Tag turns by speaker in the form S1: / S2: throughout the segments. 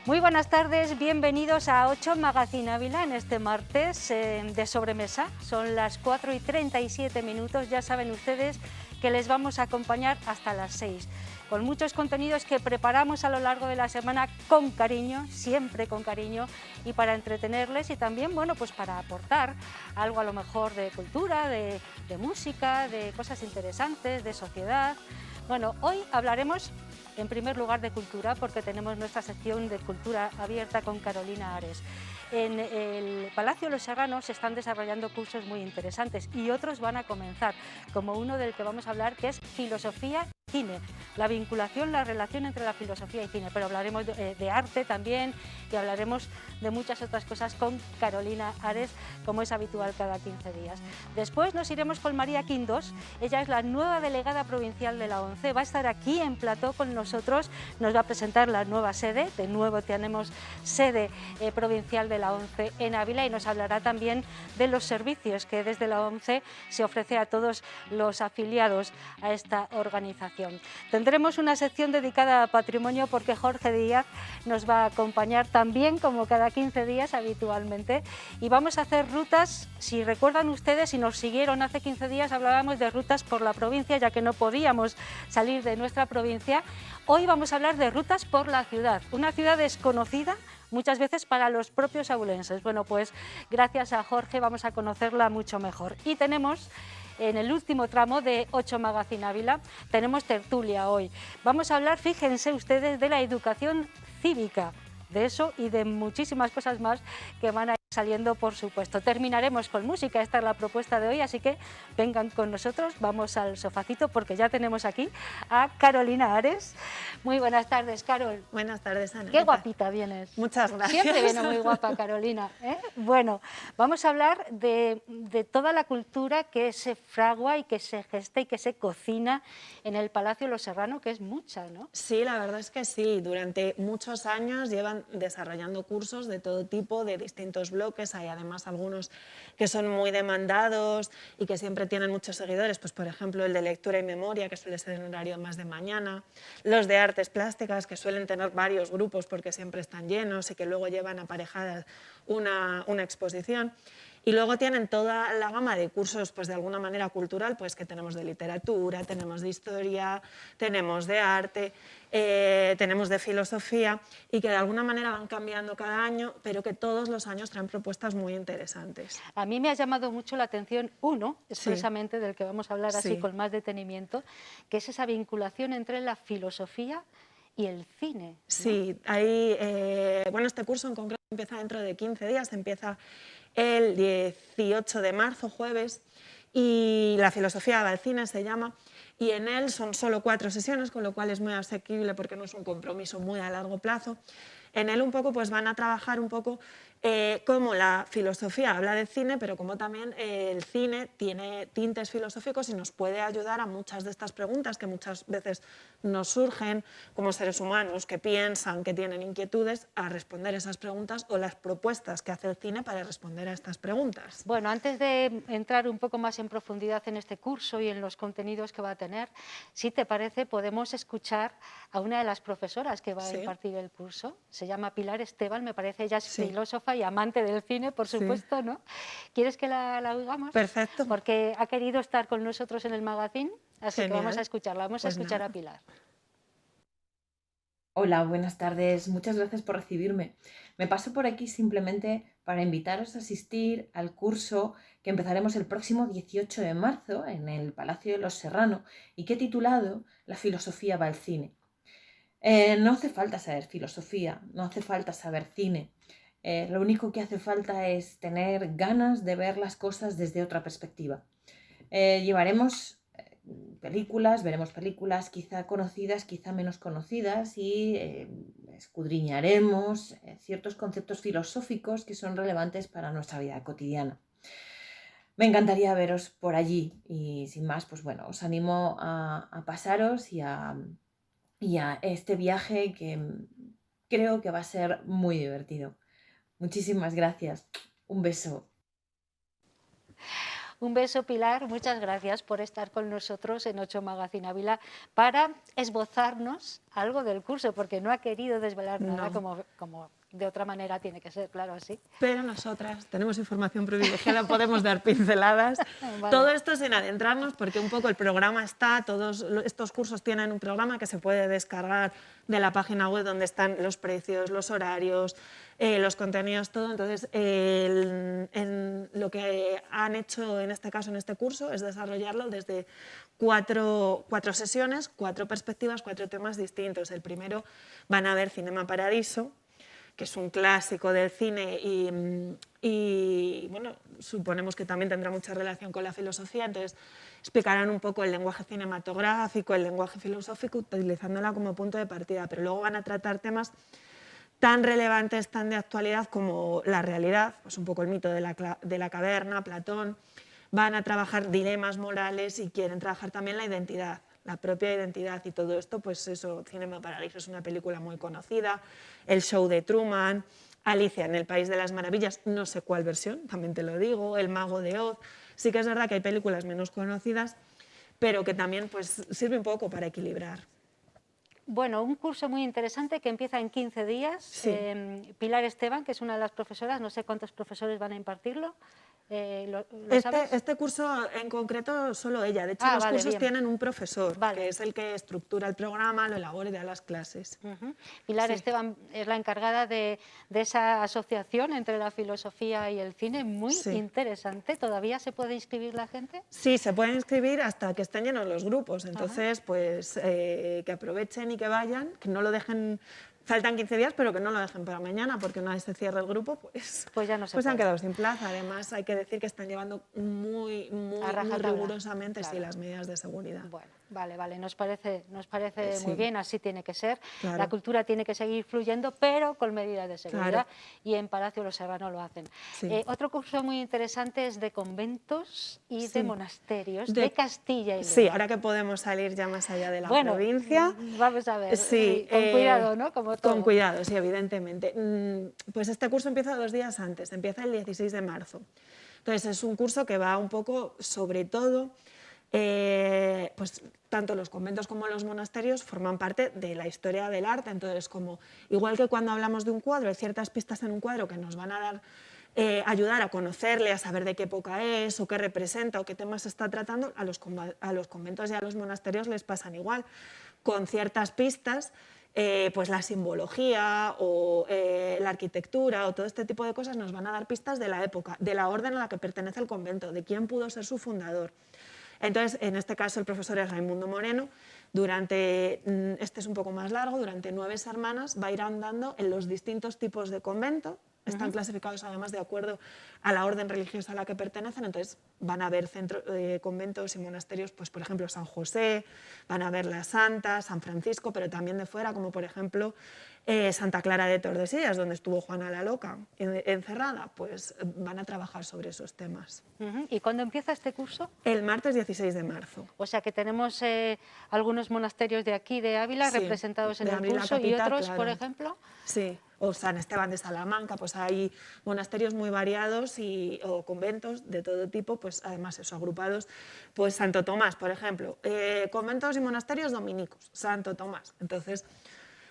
S1: Muy buenas tardes, bienvenidos a 8 Magazine Ávila en este martes de sobremesa. Son las 4:37, ya saben ustedes que les vamos a acompañar hasta las 6, con muchos contenidos que preparamos a lo largo de la semana con cariño, siempre con cariño, y para entretenerles y también, bueno, pues para aportar algo a lo mejor de cultura, de música, de cosas interesantes, de sociedad. Bueno, hoy hablaremos en primer lugar de cultura, porque tenemos nuestra sección de cultura abierta con Carolina Ares. En el Palacio Los Serranos se están desarrollando cursos muy interesantes y otros van a comenzar, como uno del que vamos a hablar, que es filosofía y cine, la vinculación, la relación entre la filosofía y cine, pero hablaremos de arte también y hablaremos de muchas otras cosas con Carolina Ares, como es habitual cada 15 días. Después nos iremos con María Quindos, ella es la nueva delegada provincial de la ONCE, va a estar aquí en plató con nosotros, nos va a presentar la nueva sede, de nuevo tenemos sede provincial de la ONCE en Ávila, y nos hablará también de los servicios que desde la ONCE se ofrece a todos los afiliados a esta organización. Tendremos una sección dedicada a patrimonio porque Jorge Díaz nos va a acompañar también como cada 15 días habitualmente, y vamos a hacer rutas. Si recuerdan ustedes, si nos siguieron hace 15 días, hablábamos de rutas por la provincia, ya que no podíamos salir de nuestra provincia. Hoy vamos a hablar de rutas por la ciudad, una ciudad desconocida muchas veces para los propios abulenses. Bueno, pues gracias a Jorge vamos a conocerla mucho mejor. Y tenemos en el último tramo de 8 Magazine Ávila, tenemos tertulia hoy. Vamos a hablar, fíjense ustedes, de la educación cívica, de eso y de muchísimas cosas más que van a ir saliendo, por supuesto. Terminaremos con música, esta es la propuesta de hoy, así que vengan con nosotros, vamos al sofacito porque ya tenemos aquí a Carolina Ares. Muy buenas tardes, Carol.
S2: Buenas tardes, Ana.
S1: Qué guapita vienes.
S2: Muchas gracias.
S1: Siempre viene muy guapa, Carolina, ¿eh? Bueno, vamos a hablar de toda la cultura que se fragua y que se gesta y que se cocina en el Palacio Los Serrano, que es mucha, ¿no?
S2: Sí, la verdad es que sí. Durante muchos años llevan desarrollando cursos de todo tipo, de distintos bloques. Hay además algunos que son muy demandados y que siempre tienen muchos seguidores. Pues, por ejemplo, el de lectura y memoria, que suele ser en horario más de mañana. Los de artes plásticas, que suelen tener varios grupos porque siempre están llenos y que luego llevan aparejadas una exposición. Y luego tienen toda la gama de cursos, pues de alguna manera cultural, pues que tenemos de literatura, tenemos de historia, tenemos de arte, tenemos de filosofía, y que de alguna manera van cambiando cada año, pero que todos los años traen propuestas muy interesantes.
S1: A mí me ha llamado mucho la atención uno, expresamente, del que vamos a hablar así con más detenimiento, que es esa vinculación entre la filosofía y el cine, ¿no?
S2: Sí, hay, bueno, este curso en concreto empieza dentro de 15 días, empieza el 18 de marzo, jueves, y la filosofía va al cine, se llama, y en él son solo 4 sesiones, con lo cual es muy asequible porque no es un compromiso muy a largo plazo. En él un poco pues van a trabajar un poco cómo la filosofía habla de cine, pero como también el cine tiene tintes filosóficos y nos puede ayudar a muchas de estas preguntas que muchas veces nos surgen como seres humanos, que piensan, que tienen inquietudes, a responder esas preguntas o las propuestas que hace el cine para responder a estas preguntas.
S1: Bueno, antes de entrar un poco más en profundidad en este curso y en los contenidos que va a tener, si te parece, podemos escuchar a una de las profesoras que va a impartir el curso. Se llama Pilar Esteban, me parece, ella es filósofa y amante del cine, por supuesto, ¿no? ¿Quieres que la oigamos?
S2: Perfecto.
S1: Porque ha querido estar con nosotros en el magazine, así
S2: Genial.
S1: que vamos a escucharla, vamos a escuchar a Pilar.
S3: Hola, buenas tardes. Muchas gracias por recibirme. Me paso por aquí simplemente para invitaros a asistir al curso que empezaremos el próximo 18 de marzo en el Palacio de Los Serrano y que he titulado La filosofía va al cine. No hace falta saber filosofía, no hace falta saber cine. Lo único que hace falta es tener ganas de ver las cosas desde otra perspectiva. Llevaremos veremos películas quizá conocidas, quizá menos conocidas, y escudriñaremos ciertos conceptos filosóficos que son relevantes para nuestra vida cotidiana. Me encantaría veros por allí y sin más, pues bueno, os animo a pasaros y a este viaje que creo que va a ser muy divertido. Muchísimas gracias. Un beso.
S1: Un beso, Pilar, muchas gracias por estar con nosotros en 8 Magazine Ávila para esbozarnos algo del curso, porque no ha querido desvelar nada
S2: No.
S1: como de otra manera tiene que ser, claro, así.
S2: Pero nosotras tenemos información privilegiada, podemos dar pinceladas.
S1: Vale.
S2: Todo esto sin adentrarnos, porque un poco el programa está, todos estos cursos tienen un programa que se puede descargar de la página web donde están los precios, los horarios, los contenidos, todo. Entonces, lo que han hecho en este caso, en este curso, es desarrollarlo desde cuatro sesiones, 4 perspectivas, 4 temas distintos. El primero van a ver Cinema Paradiso, que es un clásico del cine y bueno, suponemos que también tendrá mucha relación con la filosofía, entonces explicarán un poco el lenguaje cinematográfico, el lenguaje filosófico, utilizándola como punto de partida, pero luego van a tratar temas tan relevantes, tan de actualidad como la realidad, pues un poco el mito de la caverna, Platón. Van a trabajar dilemas morales y quieren trabajar también la identidad, la propia identidad y todo esto, pues eso, Cinema Paradiso es una película muy conocida, El show de Truman, Alicia en el País de las Maravillas, no sé cuál versión, también te lo digo, El Mago de Oz. Sí que es verdad que hay películas menos conocidas, pero que también pues, sirve un poco para equilibrar.
S1: Bueno, un curso muy interesante que empieza en 15 días.
S2: Sí.
S1: Pilar Esteban, que es una de las profesoras, no sé cuántos profesores van a impartirlo. ¿Lo sabes?
S2: Este curso en concreto solo ella, de hecho los
S1: vale,
S2: cursos
S1: bien.
S2: tienen un profesor,
S1: Vale.
S2: que es el que estructura el programa, lo elabora y da las clases.
S1: Pilar
S2: Sí.
S1: Esteban es la encargada de esa asociación entre la filosofía y el cine, muy
S2: Sí.
S1: interesante. ¿Todavía se puede inscribir la gente?
S2: Sí, se pueden inscribir hasta que estén llenos los grupos, entonces pues que aprovechen y que vayan, que no lo dejen, faltan 15 días, pero que no lo dejen para mañana, porque una vez se cierre el grupo, pues
S1: ya no se
S2: han
S1: puede.
S2: quedado sin plaza. Además, hay que decir que están llevando muy rigurosamente
S1: Claro.
S2: las medidas de seguridad.
S1: Bueno, vale, nos parece
S2: Sí.
S1: muy bien, así tiene que ser.
S2: Claro.
S1: La cultura tiene que seguir fluyendo, pero con medidas de seguridad,
S2: Claro.
S1: y en Palacio Los Serrano lo hacen.
S2: Sí.
S1: Otro curso muy interesante es de conventos y
S2: Sí.
S1: de monasterios de Castilla y León.
S2: Sí, ahora que podemos salir ya más allá de la provincia.
S1: Vamos a ver,
S2: Sí,
S1: con cuidado, ¿no? Como todo.
S2: Con cuidado, sí, evidentemente. Pues este curso empieza 2 días antes, empieza el 16 de marzo. Entonces es un curso que va un poco, sobre todo, pues tanto los conventos como los monasterios forman parte de la historia del arte. Entonces, como igual que cuando hablamos de un cuadro, hay ciertas pistas en un cuadro que nos van a dar ayudar a conocerle, a saber de qué época es, o qué representa, o qué temas está tratando, a los conventos y a los monasterios les pasan igual, con ciertas pistas. Pues la simbología o la arquitectura o todo este tipo de cosas nos van a dar pistas de la época, de la orden a la que pertenece el convento, de quién pudo ser su fundador. Entonces, en este caso el profesor es Raimundo Moreno. Este es un poco más largo, durante 9 semanas va a ir andando en los distintos tipos de convento. Están clasificados además de acuerdo a la orden religiosa a la que pertenecen, entonces van a ver conventos y monasterios, pues por ejemplo San José, van a ver la Santa, San Francisco, pero también de fuera, como por ejemplo Santa Clara de Tordesillas, donde estuvo Juana la Loca encerrada, pues van a trabajar sobre esos temas.
S1: ¿Y cuándo empieza este curso?
S2: El martes 16 de marzo.
S1: O sea que tenemos algunos monasterios de aquí, de Ávila,
S2: Sí,
S1: representados en
S2: de
S1: el
S2: Ávila
S1: curso,
S2: capital,
S1: y otros,
S2: claro.
S1: por ejemplo.
S2: Sí, o San Esteban de Salamanca, pues hay monasterios muy variados o conventos de todo tipo, pues además eso, agrupados, pues Santo Tomás, por ejemplo, conventos y monasterios dominicos, Santo Tomás. Entonces,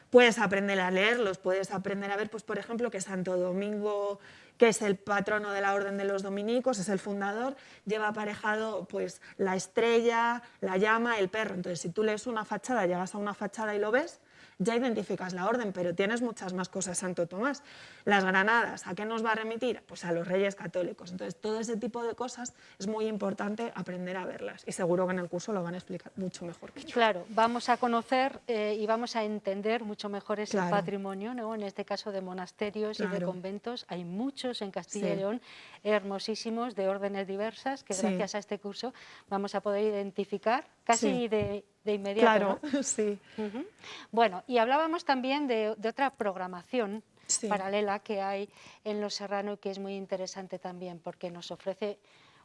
S2: puedes aprender a leerlos, puedes aprender a ver, pues por ejemplo, que Santo Domingo, que es el patrono de la Orden de los Dominicos, es el fundador, lleva aparejado pues la estrella, la llama, el perro. Entonces, si tú lees una fachada, llegas a una fachada y lo ves, ya identificas la orden, pero tienes muchas más cosas, Santo Tomás. Las granadas, ¿a qué nos va a remitir? Pues a los reyes católicos. Entonces, todo ese tipo de cosas es muy importante aprender a verlas, y seguro que en el curso lo van a explicar mucho mejor que yo.
S1: Claro, vamos a conocer y vamos a entender mucho mejor ese patrimonio, ¿no? En este caso de monasterios y de conventos. Hay muchos en Castilla y León, hermosísimos, de órdenes diversas, que gracias a este curso vamos a poder identificar casi de inmediato.
S2: Claro,
S1: ¿no?
S2: sí.
S1: Bueno, y hablábamos también de otra programación paralela que hay en Los Serrano, que es muy interesante también, porque nos ofrece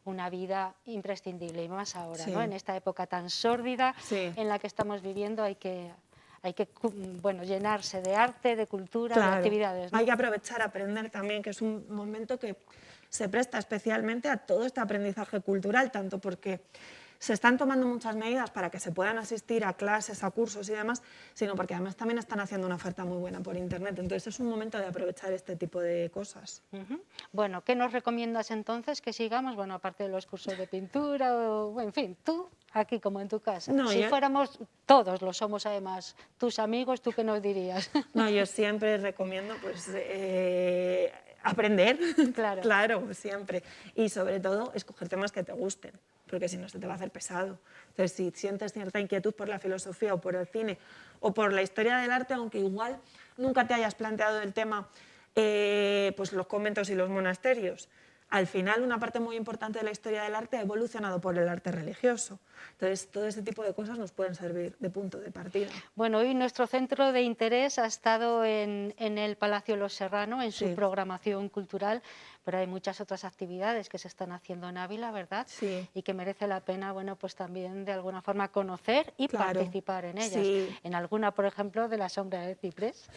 S1: una vida imprescindible, y más ahora, ¿no? En esta época tan sórdida en la que estamos viviendo, hay que llenarse de arte, de cultura, de actividades, ¿no?
S2: Hay que aprovechar, aprender también, que es un momento que se presta especialmente a todo este aprendizaje cultural, tanto porque se están tomando muchas medidas para que se puedan asistir a clases, a cursos y demás, sino porque además también están haciendo una oferta muy buena por internet. Entonces es un momento de aprovechar este tipo de cosas.
S1: Bueno, ¿qué nos recomiendas entonces que sigamos? Bueno, aparte de los cursos de pintura, o, en fin, tú aquí como en tu casa.
S2: No,
S1: si fuéramos, todos lo somos además, tus amigos, ¿tú qué nos dirías?
S2: No, yo siempre recomiendo pues aprender,
S1: Claro.
S2: claro, siempre. Y sobre todo, escoger temas que te gusten, porque si no se te va a hacer pesado. Entonces, si sientes cierta inquietud por la filosofía o por el cine o por la historia del arte, aunque igual nunca te hayas planteado el tema, pues los conventos y los monasterios, al final una parte muy importante de la historia del arte ha evolucionado por el arte religioso. Entonces, todo ese tipo de cosas nos pueden servir de punto de partida.
S1: Bueno, hoy nuestro centro de interés ha estado en el Palacio Los Serrano, en su programación cultural, pero hay muchas otras actividades que se están haciendo en Ávila, ¿verdad?
S2: Sí.
S1: Y que merece la pena, bueno, pues también de alguna forma conocer y participar en ellas.
S2: Sí.
S1: En alguna, por ejemplo, de la sombra del ciprés.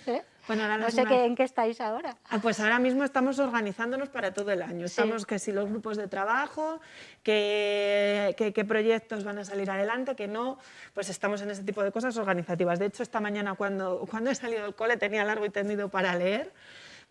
S2: Bueno, ahora
S1: no sé en qué estáis ahora.
S2: Pues ahora mismo estamos organizándonos para todo el año. Estamos que si los grupos de trabajo, qué proyectos van a salir adelante, que no, pues estamos en ese tipo de cosas organizativas. De hecho, esta mañana cuando he salido del cole tenía largo y tendido para leer,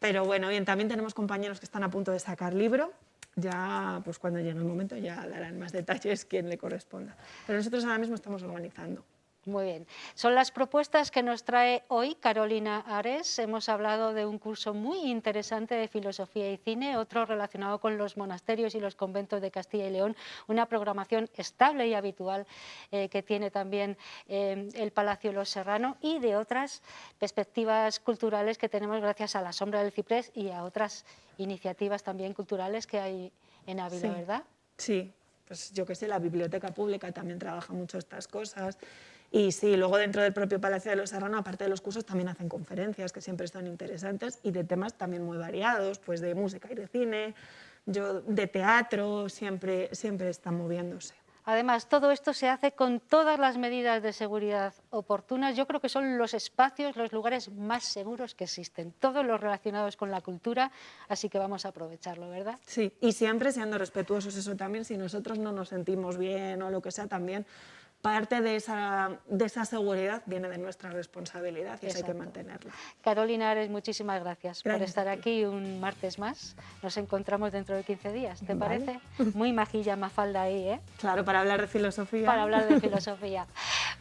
S2: pero bueno, bien, también tenemos compañeros que están a punto de sacar libro. Ya, pues cuando llegue el momento ya darán más detalles quien le corresponda. Pero nosotros ahora mismo estamos organizando.
S1: Muy bien. Son las propuestas que nos trae hoy Carolina Ares. Hemos hablado de un curso muy interesante de filosofía y cine, otro relacionado con los monasterios y los conventos de Castilla y León, una programación estable y habitual que tiene también el Palacio Los Serrano, y de otras perspectivas culturales que tenemos gracias a la Sombra del Ciprés y a otras iniciativas también culturales que hay en Ávila, ¿verdad?
S2: Sí, pues yo qué sé, la biblioteca pública también trabaja mucho estas cosas. Y sí, luego dentro del propio Palacio de Los Serrano, aparte de los cursos, también hacen conferencias que siempre son interesantes y de temas también muy variados, pues de música y de cine, de teatro, siempre están moviéndose.
S1: Además, todo esto se hace con todas las medidas de seguridad oportunas. Yo creo que son los espacios, los lugares más seguros que existen, todos los relacionados con la cultura, así que vamos a aprovecharlo, ¿verdad?
S2: Sí, y siempre siendo respetuosos, eso también, si nosotros no nos sentimos bien o lo que sea, también parte de esa seguridad viene de nuestra responsabilidad y eso hay que mantenerla.
S1: Carolina Ares, muchísimas gracias por estar aquí un martes más. Nos encontramos dentro de 15 días, ¿te parece? Muy majilla Mafalda ahí, ¿eh?
S2: Claro, para hablar de filosofía.
S1: Para hablar de filosofía.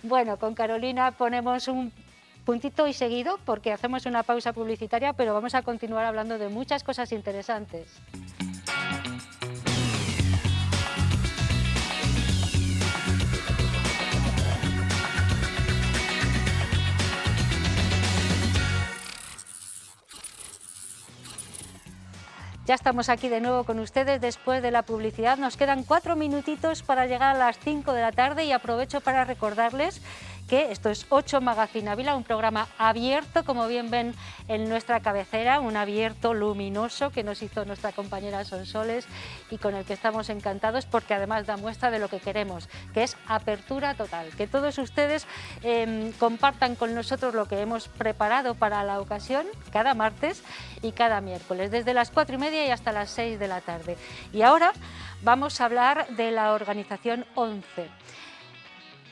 S1: Bueno, con Carolina ponemos un puntito y seguido porque hacemos una pausa publicitaria, pero vamos a continuar hablando de muchas cosas interesantes. Ya estamos aquí de nuevo con ustedes después de la publicidad. Nos quedan 4 minutitos para llegar a las 5 de la tarde y aprovecho para recordarles que esto es 8 Magazine Ávila, un programa abierto, como bien ven en nuestra cabecera, un abierto luminoso que nos hizo nuestra compañera Sonsoles y con el que estamos encantados porque además da muestra de lo que queremos, que es apertura total, que todos ustedes compartan con nosotros lo que hemos preparado para la ocasión cada martes y cada miércoles, desde las 4:30 y hasta las 6 de la tarde. Y ahora vamos a hablar de la organización 11.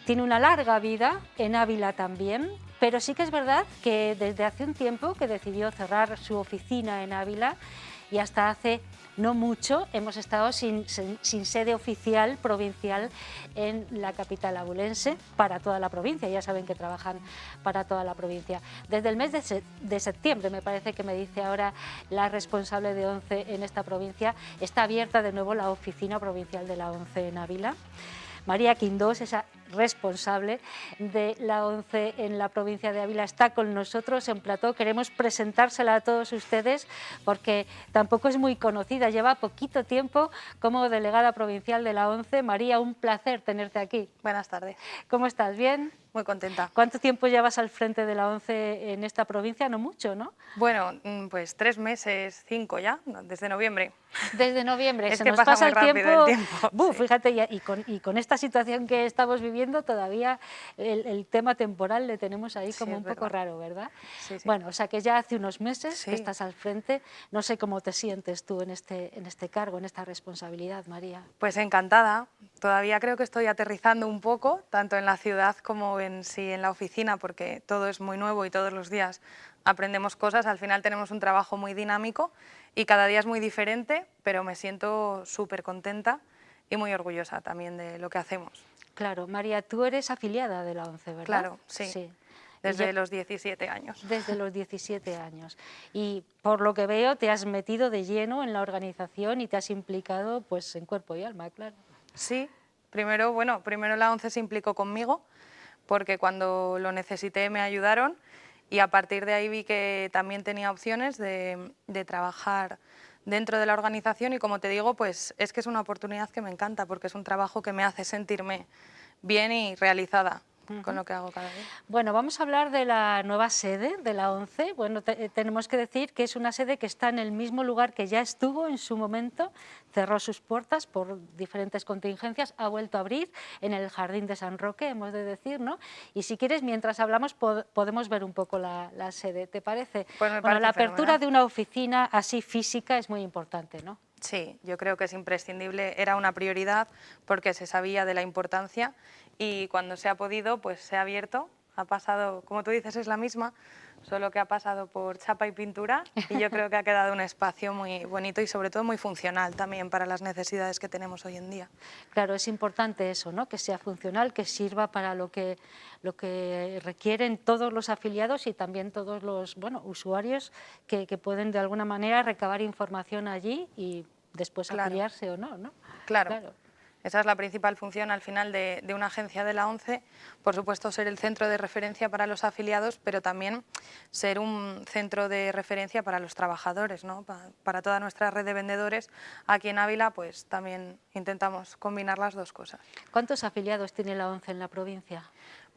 S1: Tiene una larga vida en Ávila también, pero sí que es verdad que desde hace un tiempo que decidió cerrar su oficina en Ávila y hasta hace no mucho hemos estado sin sede oficial provincial en la capital abulense para toda la provincia. Ya saben que trabajan para toda la provincia. Desde el mes de septiembre, me parece que me dice ahora la responsable de ONCE en esta provincia, está abierta de nuevo la oficina provincial de la ONCE en Ávila. María Quindós, esa responsable de la ONCE en la provincia de Ávila, está con nosotros en plató. Queremos presentársela a todos ustedes porque tampoco es muy conocida, lleva poquito tiempo como delegada provincial de la ONCE. María, un placer tenerte aquí.
S4: Buenas tardes.
S1: ¿Cómo estás? ¿Bien?
S4: muy contenta.
S1: ¿Cuánto tiempo llevas al frente de la ONCE en esta provincia? No mucho, ¿no?
S4: Bueno, pues 3 meses, 5 ya, desde noviembre.
S1: Desde noviembre,
S4: Es
S1: se
S4: que
S1: nos
S4: pasa
S1: pasa
S4: muy
S1: el
S4: rápido
S1: tiempo.
S4: el tiempo,
S1: Buf,
S4: sí.
S1: fíjate, y con esta situación que estamos viviendo, todavía el tema temporal le tenemos ahí
S4: Sí,
S1: como
S4: es
S1: un poco
S4: verdad.
S1: raro, ¿verdad?
S4: Sí, sí.
S1: Bueno, o sea que ya hace unos meses que
S4: Sí.
S1: estás al frente. No sé cómo te sientes tú en este cargo, en esta responsabilidad, María.
S4: Pues encantada. Todavía creo que estoy aterrizando un poco, tanto en la ciudad como en la oficina, porque todo es muy nuevo y todos los días aprendemos cosas. Al final tenemos un trabajo muy dinámico y cada día es muy diferente, pero me siento súper contenta y muy orgullosa también de lo que hacemos.
S1: Claro, María, tú eres afiliada de la ONCE, ¿verdad?
S4: Claro, sí.
S1: Sí.
S4: Desde los 17 años.
S1: Desde los 17 años. Y por lo que veo, te has metido de lleno en la organización y te has implicado pues, en cuerpo y alma, claro.
S4: Sí, primero la ONCE se implicó conmigo, porque cuando lo necesité me ayudaron y a partir de ahí vi que también tenía opciones de trabajar dentro de la organización y como te digo, pues es que es una oportunidad que me encanta porque es un trabajo que me hace sentirme bien y realizada con lo que hago cada día.
S1: Bueno, vamos a hablar de la nueva sede de la ONCE. Bueno, tenemos que decir que es una sede que está en el mismo lugar que ya estuvo en su momento, cerró sus puertas por diferentes contingencias, ha vuelto a abrir en el Jardín de San Roque, hemos de decir, ¿no? Y si quieres, mientras hablamos, podemos ver un poco la sede, ¿te parece?
S4: Pues me
S1: Bueno,
S4: parece
S1: la apertura
S4: fenomenal.
S1: de una oficina así física es muy importante, ¿no?
S4: Sí, yo creo que es imprescindible, era una prioridad porque se sabía de la importancia y cuando se ha podido, pues se ha abierto, ha pasado, como tú dices, es la misma, solo que ha pasado por chapa y pintura y yo creo que ha quedado un espacio muy bonito y sobre todo muy funcional también para las necesidades que tenemos hoy en día.
S1: Claro, es importante eso, ¿no? Que sea funcional, que sirva para lo que requieren todos los afiliados y también todos los usuarios que pueden de alguna manera recabar información allí y después
S4: Claro.
S1: afiliarse o no, ¿no?
S4: Claro. Esa es la principal función al final de una agencia de la ONCE, por supuesto ser el centro de referencia para los afiliados, pero también ser un centro de referencia para los trabajadores, ¿no? Para toda nuestra red de vendedores. Aquí en Ávila pues también intentamos combinar las dos cosas.
S1: ¿Cuántos afiliados tiene la ONCE en la provincia?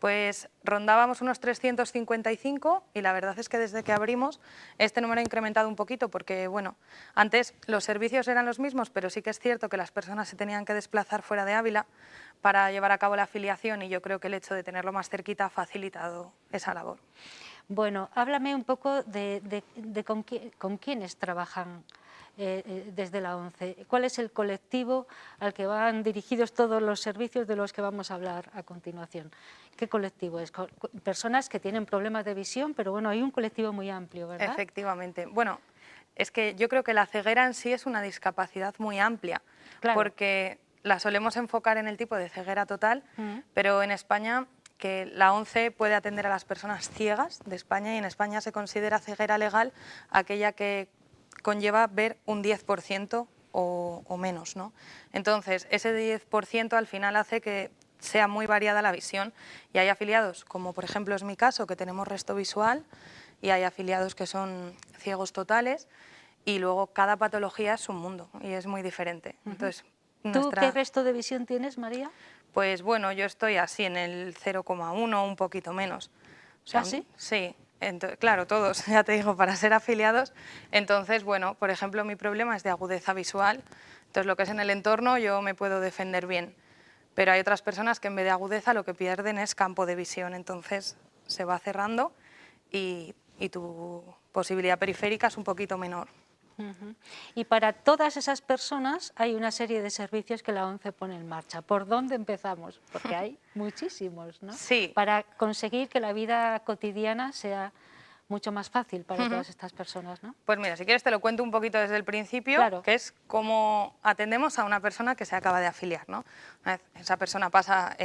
S4: Pues rondábamos unos 355 y la verdad es que desde que abrimos este número ha incrementado un poquito porque, bueno, antes los servicios eran los mismos, pero sí que es cierto que las personas se tenían que desplazar fuera de Ávila para llevar a cabo la afiliación y yo creo que el hecho de tenerlo más cerquita ha facilitado esa labor.
S1: Bueno, háblame un poco de con quiénes trabajan desde la ONCE. ¿Cuál es el colectivo al que van dirigidos todos los servicios de los que vamos a hablar a continuación? ¿Qué colectivo es? Personas que tienen problemas de visión, pero bueno, hay un colectivo muy amplio, ¿verdad?
S4: Efectivamente. Bueno, es que yo creo que la ceguera en sí es una discapacidad muy amplia,
S1: Claro.
S4: porque la solemos enfocar en el tipo de ceguera total, pero en España que la ONCE puede atender a las personas ciegas de España y en España se considera ceguera legal aquella que conlleva ver un 10% o menos, ¿no? Entonces, ese 10% al final hace que sea muy variada la visión y hay afiliados, como por ejemplo es mi caso, que tenemos resto visual y hay afiliados que son ciegos totales y luego cada patología es un mundo y es muy diferente. Entonces,
S1: ¿Tú qué resto de visión tienes, María?
S4: Pues bueno, yo estoy así en el 0,1, un poquito menos. O sea,
S1: ¿Ah, sí?
S4: Sí, claro, todos, ya te digo, para ser afiliados. Entonces, bueno, por ejemplo, mi problema es de agudeza visual. Entonces, lo que es en el entorno yo me puedo defender bien. Pero hay otras personas que en vez de agudeza lo que pierden es campo de visión. Entonces, se va cerrando y tu posibilidad periférica es un poquito menor.
S1: Y para todas esas personas hay una serie de servicios que la ONCE pone en marcha. ¿Por dónde empezamos? Porque hay muchísimos, ¿no?
S4: Sí.
S1: Para conseguir que la vida cotidiana sea mucho más fácil para todas estas personas, ¿no?
S4: Pues mira, si quieres te lo cuento un poquito desde el principio,
S1: Claro.
S4: que es cómo atendemos a una persona que se acaba de afiliar, ¿no? Una vez esa persona pasa,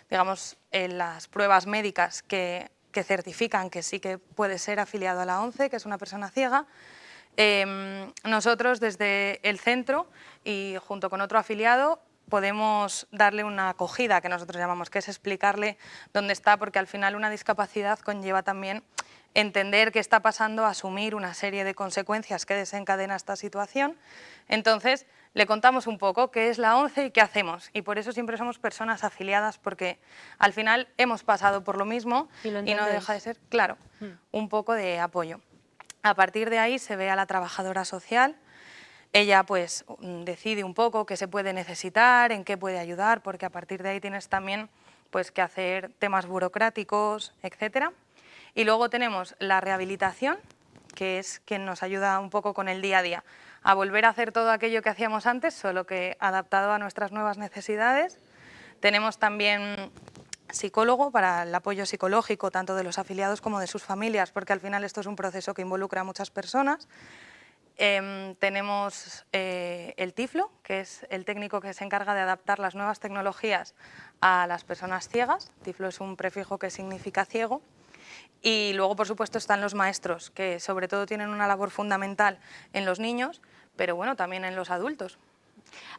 S4: digamos, en las pruebas médicas que certifican que sí que puede ser afiliado a la ONCE, que es una persona ciega, nosotros desde el centro y junto con otro afiliado podemos darle una acogida, que nosotros llamamos, que es explicarle dónde está, porque al final una discapacidad conlleva también entender qué está pasando, asumir una serie de consecuencias que desencadena esta situación. Entonces, le contamos un poco qué es la ONCE y qué hacemos. Y por eso siempre somos personas afiliadas, porque al final hemos pasado por lo mismo y no deja de ser, claro, un poco de apoyo. A partir de ahí se ve a la trabajadora social. Ella pues decide un poco qué se puede necesitar, en qué puede ayudar, porque a partir de ahí tienes también pues que hacer temas burocráticos, etcétera. Y luego tenemos la rehabilitación, que es quien nos ayuda un poco con el día a día, a volver a hacer todo aquello que hacíamos antes, solo que adaptado a nuestras nuevas necesidades. Tenemos también psicólogo para el apoyo psicológico, tanto de los afiliados como de sus familias, porque al final esto es un proceso que involucra a muchas personas. Tenemos el TIFLO, que es el técnico que se encarga de adaptar las nuevas tecnologías a las personas ciegas. TIFLO es un prefijo que significa ciego. Y luego, por supuesto, están los maestros, que sobre todo tienen una labor fundamental en los niños, pero bueno, también en los adultos.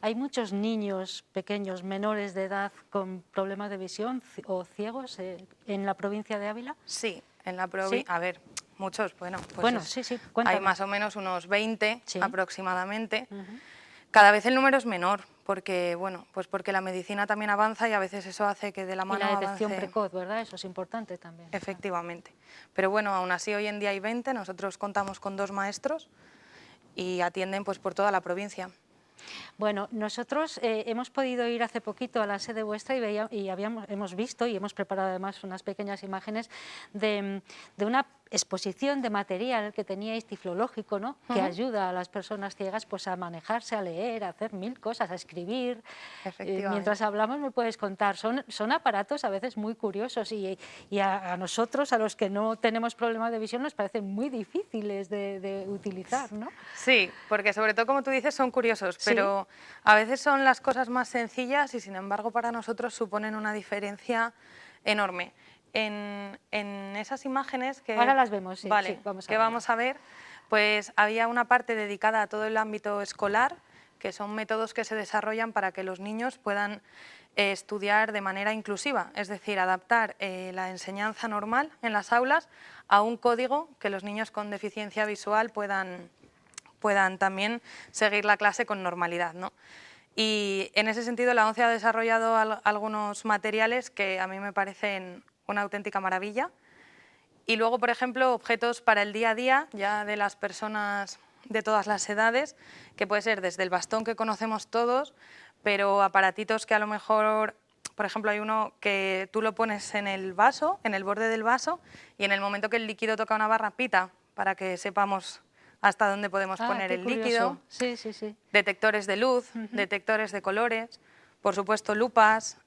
S1: ¿Hay muchos niños pequeños, menores de edad, con problemas de visión o ciegos en la provincia de Ávila?
S4: Sí, en la provincia,
S1: ¿Sí?
S4: A ver, muchos, bueno, pues
S1: Bueno, sí, cuéntame.
S4: hay más o menos unos 20
S1: Sí.
S4: aproximadamente. Cada vez el número es menor, porque, bueno, pues porque la medicina también avanza y a veces eso hace que de la
S1: Y
S4: mano
S1: la detección
S4: avance.
S1: precoz, ¿verdad? Eso es importante también.
S4: Efectivamente. Pero bueno, aún así hoy en día hay 20, nosotros contamos con 2 maestros y atienden pues por toda la provincia.
S1: Bueno, nosotros hemos podido ir hace poquito a la sede vuestra y hemos visto y hemos preparado además unas pequeñas imágenes de una exposición de material que teníais tiflológico, ¿no? Que ayuda a las personas ciegas pues a manejarse, a leer, a hacer mil cosas, a escribir. Mientras hablamos me puedes contar, son aparatos a veces muy curiosos y a nosotros, a los que no tenemos problemas de visión, nos parecen muy difíciles de utilizar, ¿no?
S4: Sí, porque sobre todo, como tú dices, son curiosos,
S1: Sí.
S4: pero a veces son las cosas más sencillas y sin embargo para nosotros suponen una diferencia enorme. En esas imágenes que
S1: ahora las vemos, sí,
S4: vale,
S1: sí, vamos a
S4: que
S1: verlas.
S4: vamos a ver, pues había una parte dedicada a todo el ámbito escolar, que son métodos que se desarrollan para que los niños puedan estudiar de manera inclusiva, es decir, adaptar la enseñanza normal en las aulas a un código que los niños con deficiencia visual puedan también seguir la clase con normalidad, ¿no? Y en ese sentido la ONCE ha desarrollado algunos materiales que a mí me parecen una auténtica maravilla. Y luego, por ejemplo, objetos para el día a día, ya de las personas de todas las edades, que puede ser desde el bastón que conocemos todos, pero aparatitos que a lo mejor, por ejemplo, hay uno que tú lo pones en el vaso, en el borde del vaso, y en el momento que el líquido toca una barra pita, para que sepamos hasta dónde podemos poner
S1: qué
S4: el
S1: curioso.
S4: líquido.
S1: Sí, sí, sí.
S4: Detectores de luz, detectores de colores, por supuesto lupas,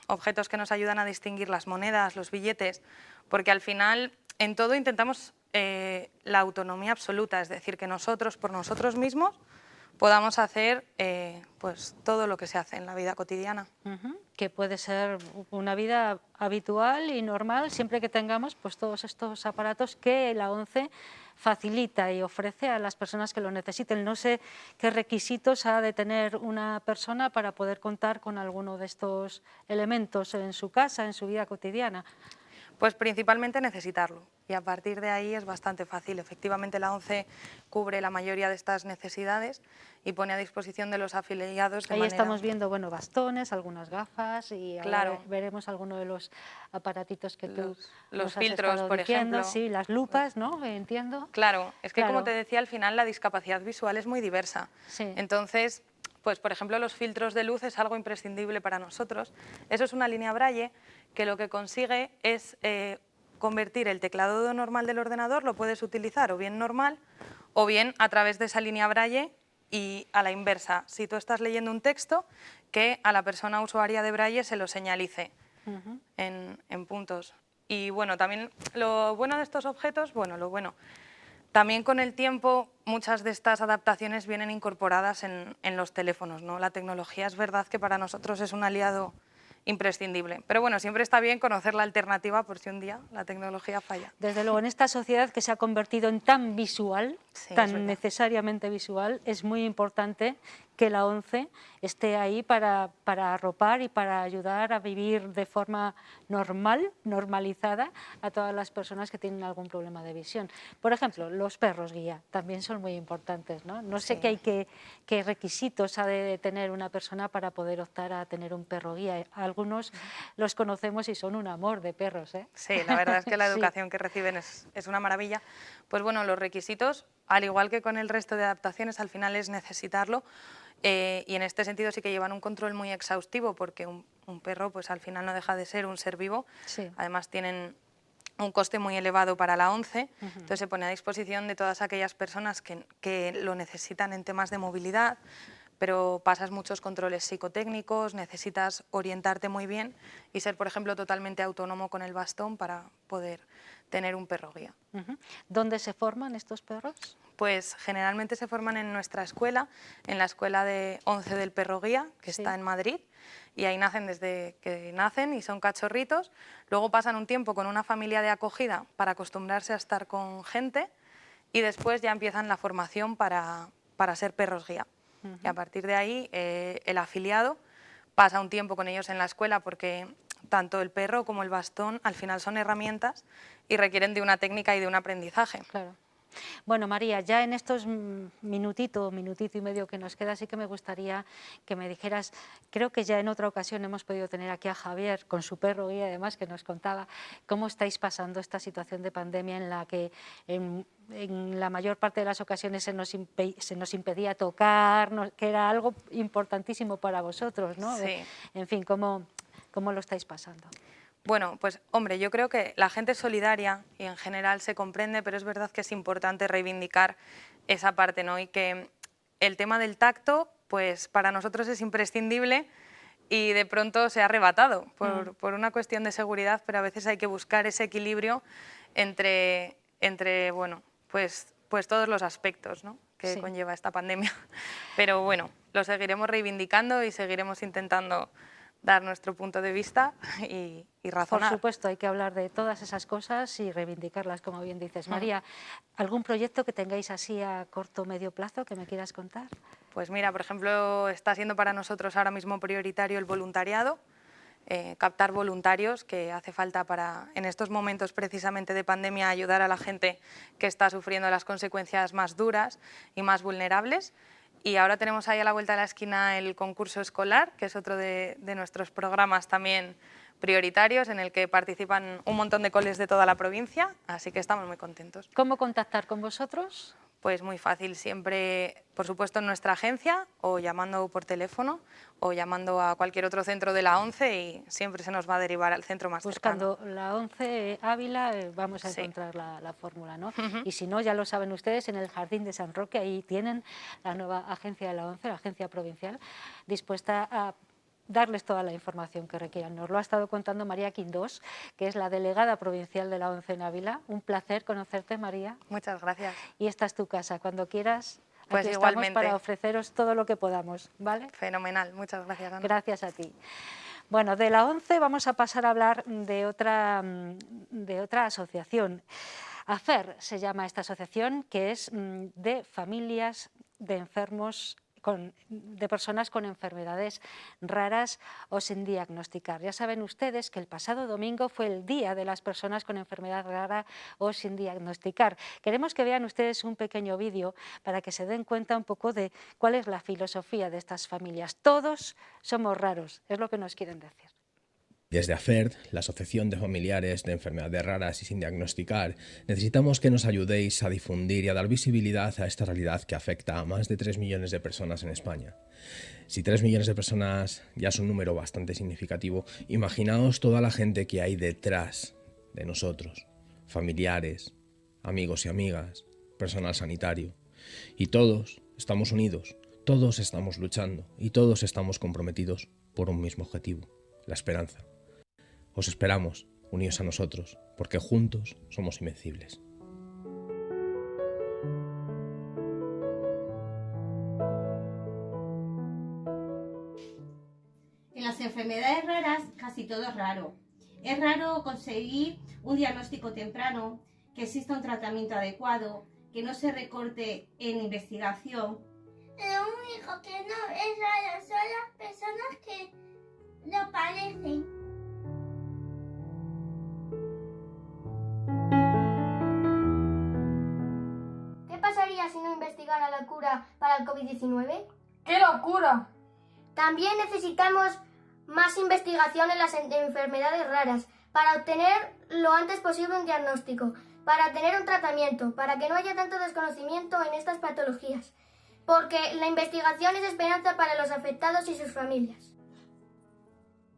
S4: objetos que nos ayudan a distinguir las monedas, los billetes, porque al final en todo intentamos la autonomía absoluta, es decir, que nosotros por nosotros mismos podamos hacer pues todo lo que se hace en la vida cotidiana.
S1: Que puede ser una vida habitual y normal siempre que tengamos pues todos estos aparatos que la ONCE facilita y ofrece a las personas que lo necesiten. No sé qué requisitos ha de tener una persona para poder contar con alguno de estos elementos en su casa, en su vida cotidiana.
S4: Pues principalmente necesitarlo y a partir de ahí es bastante fácil. Efectivamente la ONCE cubre la mayoría de estas necesidades y pone a disposición de los afiliados de
S1: Ahí
S4: manera...
S1: estamos viendo bastones, algunas gafas y
S4: Claro.
S1: ahora veremos alguno de los aparatitos que tú
S4: los
S1: nos has
S4: filtros,
S1: estado
S4: por
S1: diciendo.
S4: ejemplo.
S1: Sí, las lupas, ¿no? Entiendo.
S4: Claro, es que
S1: Claro.
S4: como te decía, al final la discapacidad visual es muy diversa.
S1: Sí.
S4: Entonces, pues por ejemplo los filtros de luz es algo imprescindible para nosotros. Eso es una línea Braille que lo que consigue es convertir el teclado normal del ordenador, lo puedes utilizar o bien normal o bien a través de esa línea Braille y a la inversa. Si tú estás leyendo un texto, que a la persona usuaria de Braille se lo señalice en puntos. Y bueno, también lo bueno de estos objetos, también con el tiempo muchas de estas adaptaciones vienen incorporadas en los teléfonos, ¿no? La tecnología es verdad que para nosotros es un aliado imprescindible, pero bueno, siempre está bien conocer la alternativa por si un día la tecnología falla.
S1: Desde luego, en esta sociedad que se ha convertido en tan visual,
S4: Sí, es
S1: tan
S4: verdad.
S1: necesariamente visual, es muy importante que la ONCE esté ahí para arropar y para ayudar a vivir de forma normalizada a todas las personas que tienen algún problema de visión. Por ejemplo, los perros guía también son muy importantes, ¿no? No sé qué requisitos ha de tener una persona para poder optar a tener un perro guía. Algunos los conocemos y son un amor de perros, ¿eh?
S4: Sí, la verdad es que la educación que reciben es una maravilla. Pues bueno, los requisitos, al igual que con el resto de adaptaciones, al final es necesitarlo. Y en este sentido sí que llevan un control muy exhaustivo, porque un perro pues al final no deja de ser un ser vivo.
S1: Sí.
S4: Además tienen un coste muy elevado para la ONCE, entonces se pone a disposición de todas aquellas personas que lo necesitan en temas de movilidad, pero pasas muchos controles psicotécnicos, necesitas orientarte muy bien y ser, por ejemplo, totalmente autónomo con el bastón para poder tener un perro guía.
S1: ¿Dónde se forman estos perros?
S4: Pues generalmente se forman en nuestra escuela, en la escuela de ONCE del perro guía, que está en Madrid, y ahí nacen desde que nacen y son cachorritos. Luego pasan un tiempo con una familia de acogida para acostumbrarse a estar con gente y después ya empiezan la formación para ser perros guía. Y a partir de ahí el afiliado pasa un tiempo con ellos en la escuela, porque tanto el perro como el bastón al final son herramientas y requieren de una técnica y de un aprendizaje.
S1: Claro. Bueno, María, ya en estos minutito y medio que nos queda, sí que me gustaría que me dijeras, creo que ya en otra ocasión hemos podido tener aquí a Javier con su perro y además que nos contaba cómo estáis pasando esta situación de pandemia en la que en la mayor parte de las ocasiones se nos impedía tocar, que era algo importantísimo para vosotros, ¿no?
S4: Sí.
S1: En fin, ¿cómo lo estáis pasando?
S4: Bueno, pues hombre, yo creo que la gente es solidaria y en general se comprende, pero es verdad que es importante reivindicar esa parte, ¿no? Y que el tema del tacto, pues para nosotros es imprescindible y de pronto se ha arrebatado por una cuestión de seguridad, pero a veces hay que buscar ese equilibrio entre bueno, pues todos los aspectos, ¿no?, que conlleva esta pandemia. Pero bueno, lo seguiremos reivindicando y seguiremos intentando dar nuestro punto de vista y razonar.
S1: Por supuesto, hay que hablar de todas esas cosas y reivindicarlas, como bien dices. María, ¿algún proyecto que tengáis así a corto o medio plazo que me quieras contar?
S4: Pues mira, por ejemplo, está siendo para nosotros ahora mismo prioritario el voluntariado, captar voluntarios, que hace falta para, en estos momentos precisamente de pandemia, ayudar a la gente que está sufriendo las consecuencias más duras y más vulnerables. Y ahora tenemos ahí a la vuelta de la esquina el concurso escolar, que es otro de nuestros programas también prioritarios, en el que participan un montón de coles de toda la provincia, así que estamos muy contentos.
S1: ¿Cómo contactar con vosotros?
S4: Pues muy fácil, siempre, por supuesto, en nuestra agencia, o llamando por teléfono, o llamando a cualquier otro centro de la ONCE, y siempre se nos va a derivar al centro más cercano.
S1: Buscando la ONCE Ávila vamos a encontrar la fórmula, ¿no? Y si no, ya lo saben ustedes, en el Jardín de San Roque, ahí tienen la nueva agencia de la ONCE, la agencia provincial, dispuesta a darles toda la información que requieran. Nos lo ha estado contando María Quindós, que es la delegada provincial de la ONCE en Ávila. Un placer conocerte, María.
S4: Muchas gracias.
S1: Y esta es tu casa. Cuando quieras,
S4: pues
S1: aquí
S4: igualmente
S1: estamos para ofreceros todo lo que podamos, ¿vale?
S4: Fenomenal. Muchas gracias, Ana.
S1: Gracias a ti. Bueno, de la ONCE vamos a pasar a hablar de otra asociación. AFER se llama esta asociación, que es de familias de enfermos, de personas con enfermedades raras o sin diagnosticar. Ya saben ustedes que el pasado domingo fue el Día de las Personas con Enfermedad Rara o sin diagnosticar. Queremos que vean ustedes un pequeño vídeo para que se den cuenta un poco de cuál es la filosofía de estas familias. Todos somos raros, es lo que nos quieren decir.
S5: Desde AFERD, la Asociación de Familiares de Enfermedades Raras y Sin Diagnosticar, necesitamos que nos ayudéis a difundir y a dar visibilidad a esta realidad que afecta a más de 3 millones de personas en España. Si 3 millones de personas ya es un número bastante significativo, imaginaos toda la gente que hay detrás de nosotros, familiares, amigos y amigas, personal sanitario. Y todos estamos unidos, todos estamos luchando y todos estamos comprometidos por un mismo objetivo, la esperanza. Os esperamos, uníos a nosotros, porque juntos somos invencibles.
S6: En las enfermedades raras casi todo es raro. Es raro conseguir un diagnóstico temprano, que exista un tratamiento adecuado, que no se recorte en investigación.
S7: En un dijo que no es raro, son las personas que lo padecen.
S8: ¿Qué pasaría si no investigara la cura para el COVID-19?
S9: ¡Qué locura!
S8: También necesitamos más investigación en las enfermedades raras para obtener lo antes posible un diagnóstico, para tener un tratamiento, para que no haya tanto desconocimiento en estas patologías, porque la investigación es esperanza para los afectados y sus familias.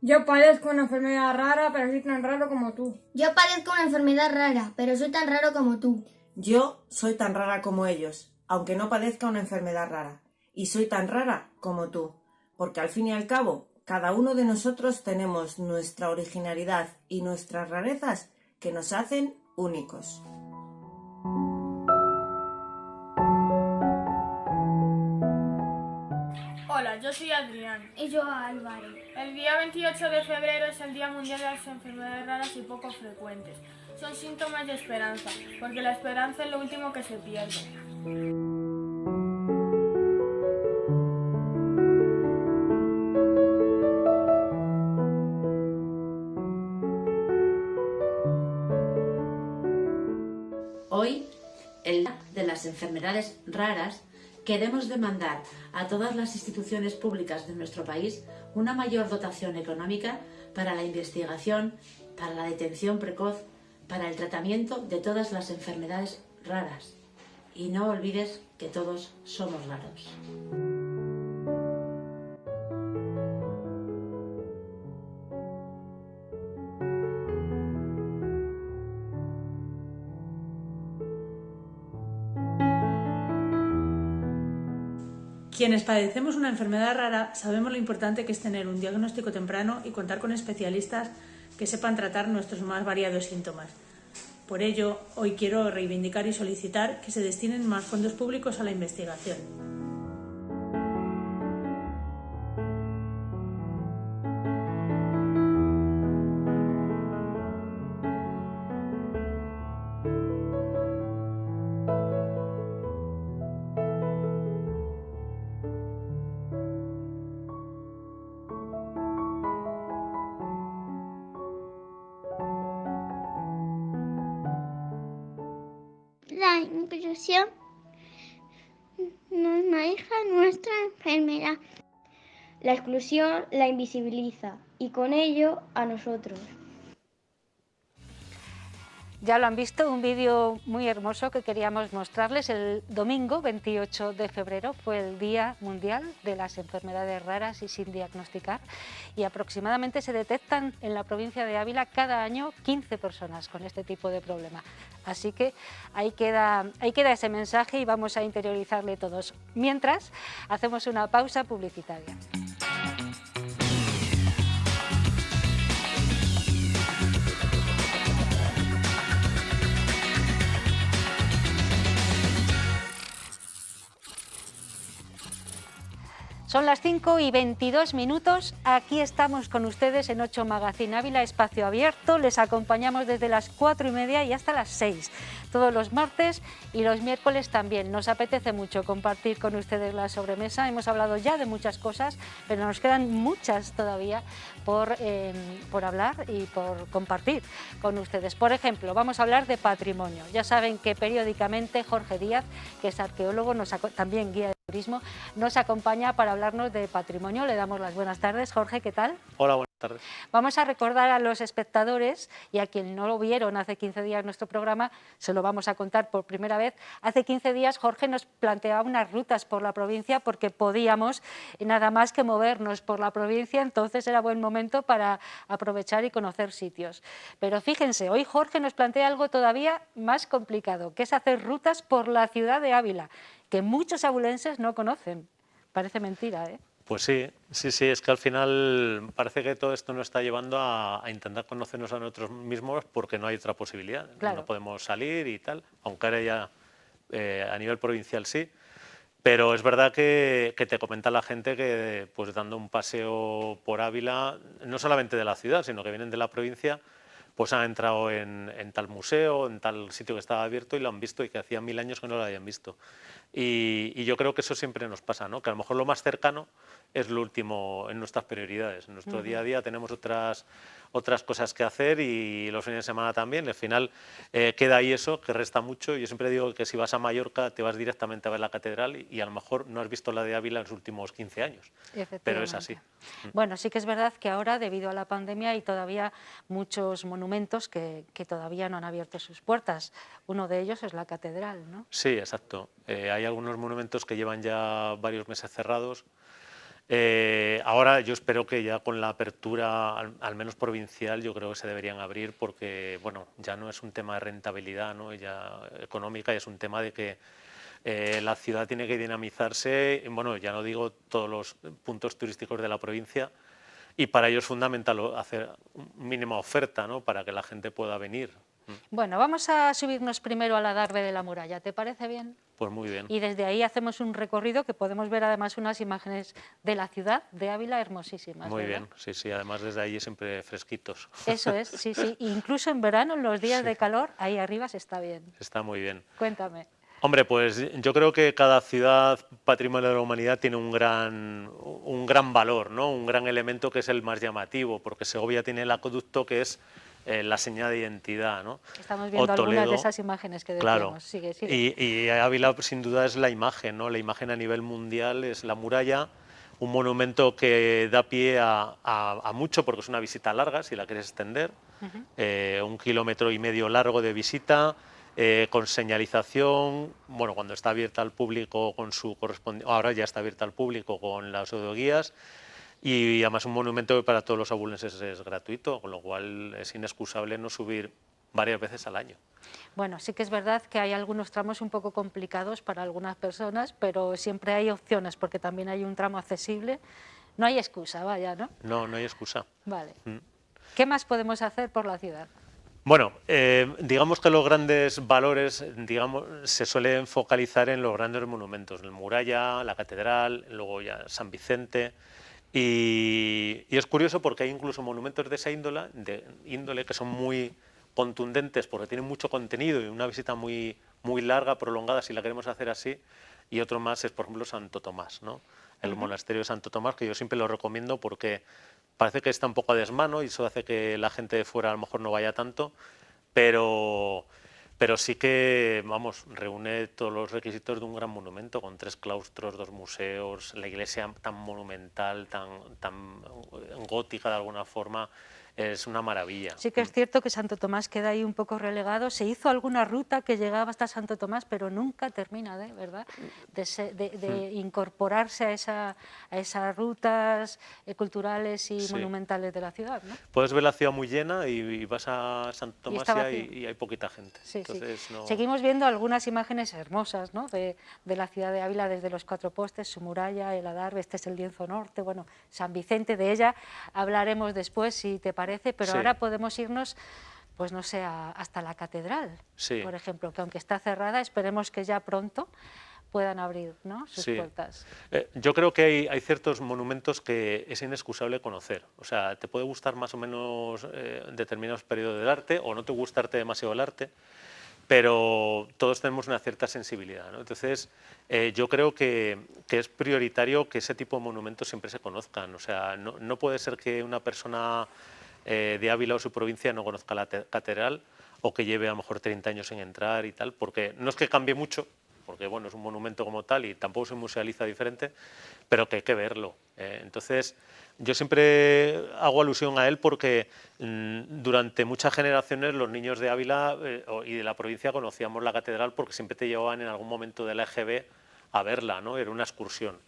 S9: Yo padezco una enfermedad rara, pero soy tan raro como tú.
S8: Yo padezco una enfermedad rara, pero soy tan raro como tú.
S10: Yo soy tan rara como ellos, aunque no padezca una enfermedad rara. Y soy tan rara como tú, porque al fin y al cabo, cada uno de nosotros tenemos nuestra originalidad y nuestras rarezas que nos hacen únicos.
S9: Hola, yo soy Adrián.
S7: Y yo Álvaro.
S9: El día 28 de febrero es el Día Mundial de las Enfermedades Raras y Poco Frecuentes. Son síntomas de esperanza, porque la esperanza es lo último que se pierde.
S11: Hoy, el Día de las Enfermedades Raras, queremos demandar a todas las instituciones públicas de nuestro país una mayor dotación económica para la investigación, para la detención precoz, para el tratamiento de todas las enfermedades raras. Y no olvides que todos somos raros.
S12: Quienes padecemos una enfermedad rara sabemos lo importante que es tener un diagnóstico temprano y contar con especialistas que sepan tratar nuestros más variados síntomas. Por ello, hoy quiero reivindicar y solicitar que se destinen más fondos públicos a la investigación.
S7: La inclusión nos maneja nuestra enfermedad.
S8: La exclusión la invisibiliza y con ello a nosotros.
S1: Ya lo han visto, un vídeo muy hermoso que queríamos mostrarles. El domingo 28 de febrero fue el Día Mundial de las Enfermedades Raras y sin diagnosticar, y aproximadamente se detectan en la provincia de Ávila cada año 15 personas con este tipo de problema. Así que ahí queda ese mensaje y vamos a interiorizarle todos. Mientras, hacemos una pausa publicitaria. Son las 5:22, aquí estamos con ustedes en 8 Magazine Ávila, espacio abierto, les acompañamos desde las 4:30 y hasta las 6, todos los martes y los miércoles también. Nos apetece mucho compartir con ustedes la sobremesa, hemos hablado ya de muchas cosas, pero nos quedan muchas todavía por hablar y por compartir con ustedes. Por ejemplo, vamos a hablar de patrimonio. Ya saben que periódicamente Jorge Díaz, que es arqueólogo, también guía de turismo, nos acompaña para hablarnos de patrimonio. Le damos las buenas tardes. Jorge, ¿qué tal?
S13: Hola, buenas tardes.
S1: Vamos a recordar a los espectadores y a quien no lo vieron hace 15 días nuestro programa, se lo vamos a contar por primera vez. Hace 15 días Jorge nos planteaba unas rutas por la provincia porque podíamos nada más que movernos por la provincia, entonces era buen momento para aprovechar y conocer sitios. Pero fíjense, hoy Jorge nos plantea algo todavía más complicado, que es hacer rutas por la ciudad de Ávila, que muchos abulenses no conocen. Parece mentira, ¿eh?
S13: Pues sí, es que al final parece que todo esto nos está llevando a intentar conocernos a nosotros mismos porque no hay otra posibilidad.
S1: Claro.
S13: No podemos salir y tal, aunque ahora ya a nivel provincial sí. Pero es verdad que te comenta la gente que pues dando un paseo por Ávila, no solamente de la ciudad, sino que vienen de la provincia, pues han entrado en tal museo, en tal sitio que estaba abierto y lo han visto y que hacía 1000 años que no lo habían visto. Y yo creo que eso siempre nos pasa, ¿no? Que a lo mejor lo más cercano es lo último en nuestras prioridades. En nuestro día a día tenemos otras cosas que hacer y los fines de semana también. Al final queda ahí eso, que resta mucho. Yo siempre digo que si vas a Mallorca te vas directamente a ver la catedral y a lo mejor no has visto la de Ávila en los últimos 15 años. Pero es así.
S1: Bueno, sí que es verdad que ahora, debido a la pandemia, hay todavía muchos monumentos que todavía no han abierto sus puertas. Uno de ellos es la catedral, ¿no?
S13: Sí, exacto. Hay algunos monumentos que llevan ya varios meses cerrados. Ahora yo espero que ya con la apertura, al menos provincial, yo creo que se deberían abrir porque, bueno, ya no es un tema de rentabilidad, ¿no? Ya económica, es un tema de que la ciudad tiene que dinamizarse, bueno, ya no digo todos los puntos turísticos de la provincia, y para ello es fundamental hacer mínima oferta, ¿no? Para que la gente pueda venir.
S1: Bueno, vamos a subirnos primero al adarve de la muralla, ¿te parece bien?
S13: Pues muy bien.
S1: Y desde ahí hacemos un recorrido que podemos ver además unas imágenes de la ciudad de Ávila hermosísimas.
S13: Muy
S1: ¿verdad?
S13: bien, sí, sí, además desde ahí siempre fresquitos.
S1: Eso es, sí, sí. Incluso en verano, en los días de calor, ahí arriba se está bien.
S13: Está muy bien.
S1: Cuéntame.
S13: Hombre, pues yo creo que cada ciudad patrimonio de la humanidad tiene un gran valor, ¿no? Un gran elemento que es el más llamativo, porque Segovia tiene el acueducto que es la señal de identidad, ¿no?
S1: Estamos viendo algunas de esas imágenes que decíamos.
S13: Claro.
S1: Sigue, sigue.
S13: Y Ávila sin duda es la imagen, ¿no? La imagen a nivel mundial es la muralla, un monumento que da pie a mucho porque es una visita larga, si la quieres extender, 1,5 kilómetros largo de visita, con señalización, bueno, cuando está abierta al público con su correspondiente, ahora ya está abierta al público con las audioguías. Y además un monumento que para todos los abulenses es gratuito, con lo cual es inexcusable no subir varias veces al año.
S1: Bueno, sí que es verdad que hay algunos tramos un poco complicados para algunas personas, pero siempre hay opciones, porque también hay un tramo accesible. No hay excusa, vaya, ¿no?
S13: No, no hay excusa.
S1: Vale. ¿Qué más podemos hacer por la ciudad?
S13: Bueno, digamos que los grandes valores, digamos, se suelen focalizar en los grandes monumentos, la muralla, la catedral, luego ya San Vicente. Y es curioso porque hay incluso monumentos de esa índole que son muy contundentes porque tienen mucho contenido y una visita muy larga, prolongada, si la queremos hacer así, y otro más es, por ejemplo, Santo Tomás, ¿no? El monasterio de Santo Tomás, que yo siempre lo recomiendo porque parece que está un poco a desmano y eso hace que la gente de fuera a lo mejor no vaya tanto, pero sí que, vamos, reúne todos los requisitos de un gran monumento, con 3 claustros, 2 museos, la iglesia tan monumental, tan gótica de alguna forma, es una maravilla.
S1: Sí que es cierto que Santo Tomás queda ahí un poco relegado. Se hizo alguna ruta que llegaba hasta Santo Tomás, pero nunca termina ¿verdad? de incorporarse a esas rutas culturales y monumentales de la ciudad, ¿no?
S13: Puedes ver la ciudad muy llena y vas a Santo Tomás y hay poquita gente.
S1: Sí,
S13: entonces,
S1: sí.
S13: no...
S1: Seguimos viendo algunas imágenes hermosas, ¿no? de la ciudad de Ávila desde los 4 postes, su muralla, el adarve, este es el lienzo norte, bueno, San Vicente, de ella hablaremos después si te parece, pero ahora podemos irnos, pues no sé, hasta la catedral, por ejemplo, que aunque está cerrada, esperemos que ya pronto puedan abrir, ¿no? sus puertas.
S13: Yo creo que hay ciertos monumentos que es inexcusable conocer. O sea, te puede gustar más o menos determinados periodos del arte o no te gustarte demasiado el arte, pero todos tenemos una cierta sensibilidad, ¿no? Entonces, yo creo que es prioritario que ese tipo de monumentos siempre se conozcan. O sea, no puede ser que una persona de Ávila o su provincia no conozca la catedral o que lleve a lo mejor 30 años en entrar y tal, porque no es que cambie mucho, porque bueno, es un monumento como tal y tampoco se musealiza diferente, pero que hay que verlo. Entonces, yo siempre hago alusión a él porque durante muchas generaciones los niños de Ávila y de la provincia conocíamos la catedral porque siempre te llevaban en algún momento de la EGB a verla, ¿no? Era una excursión.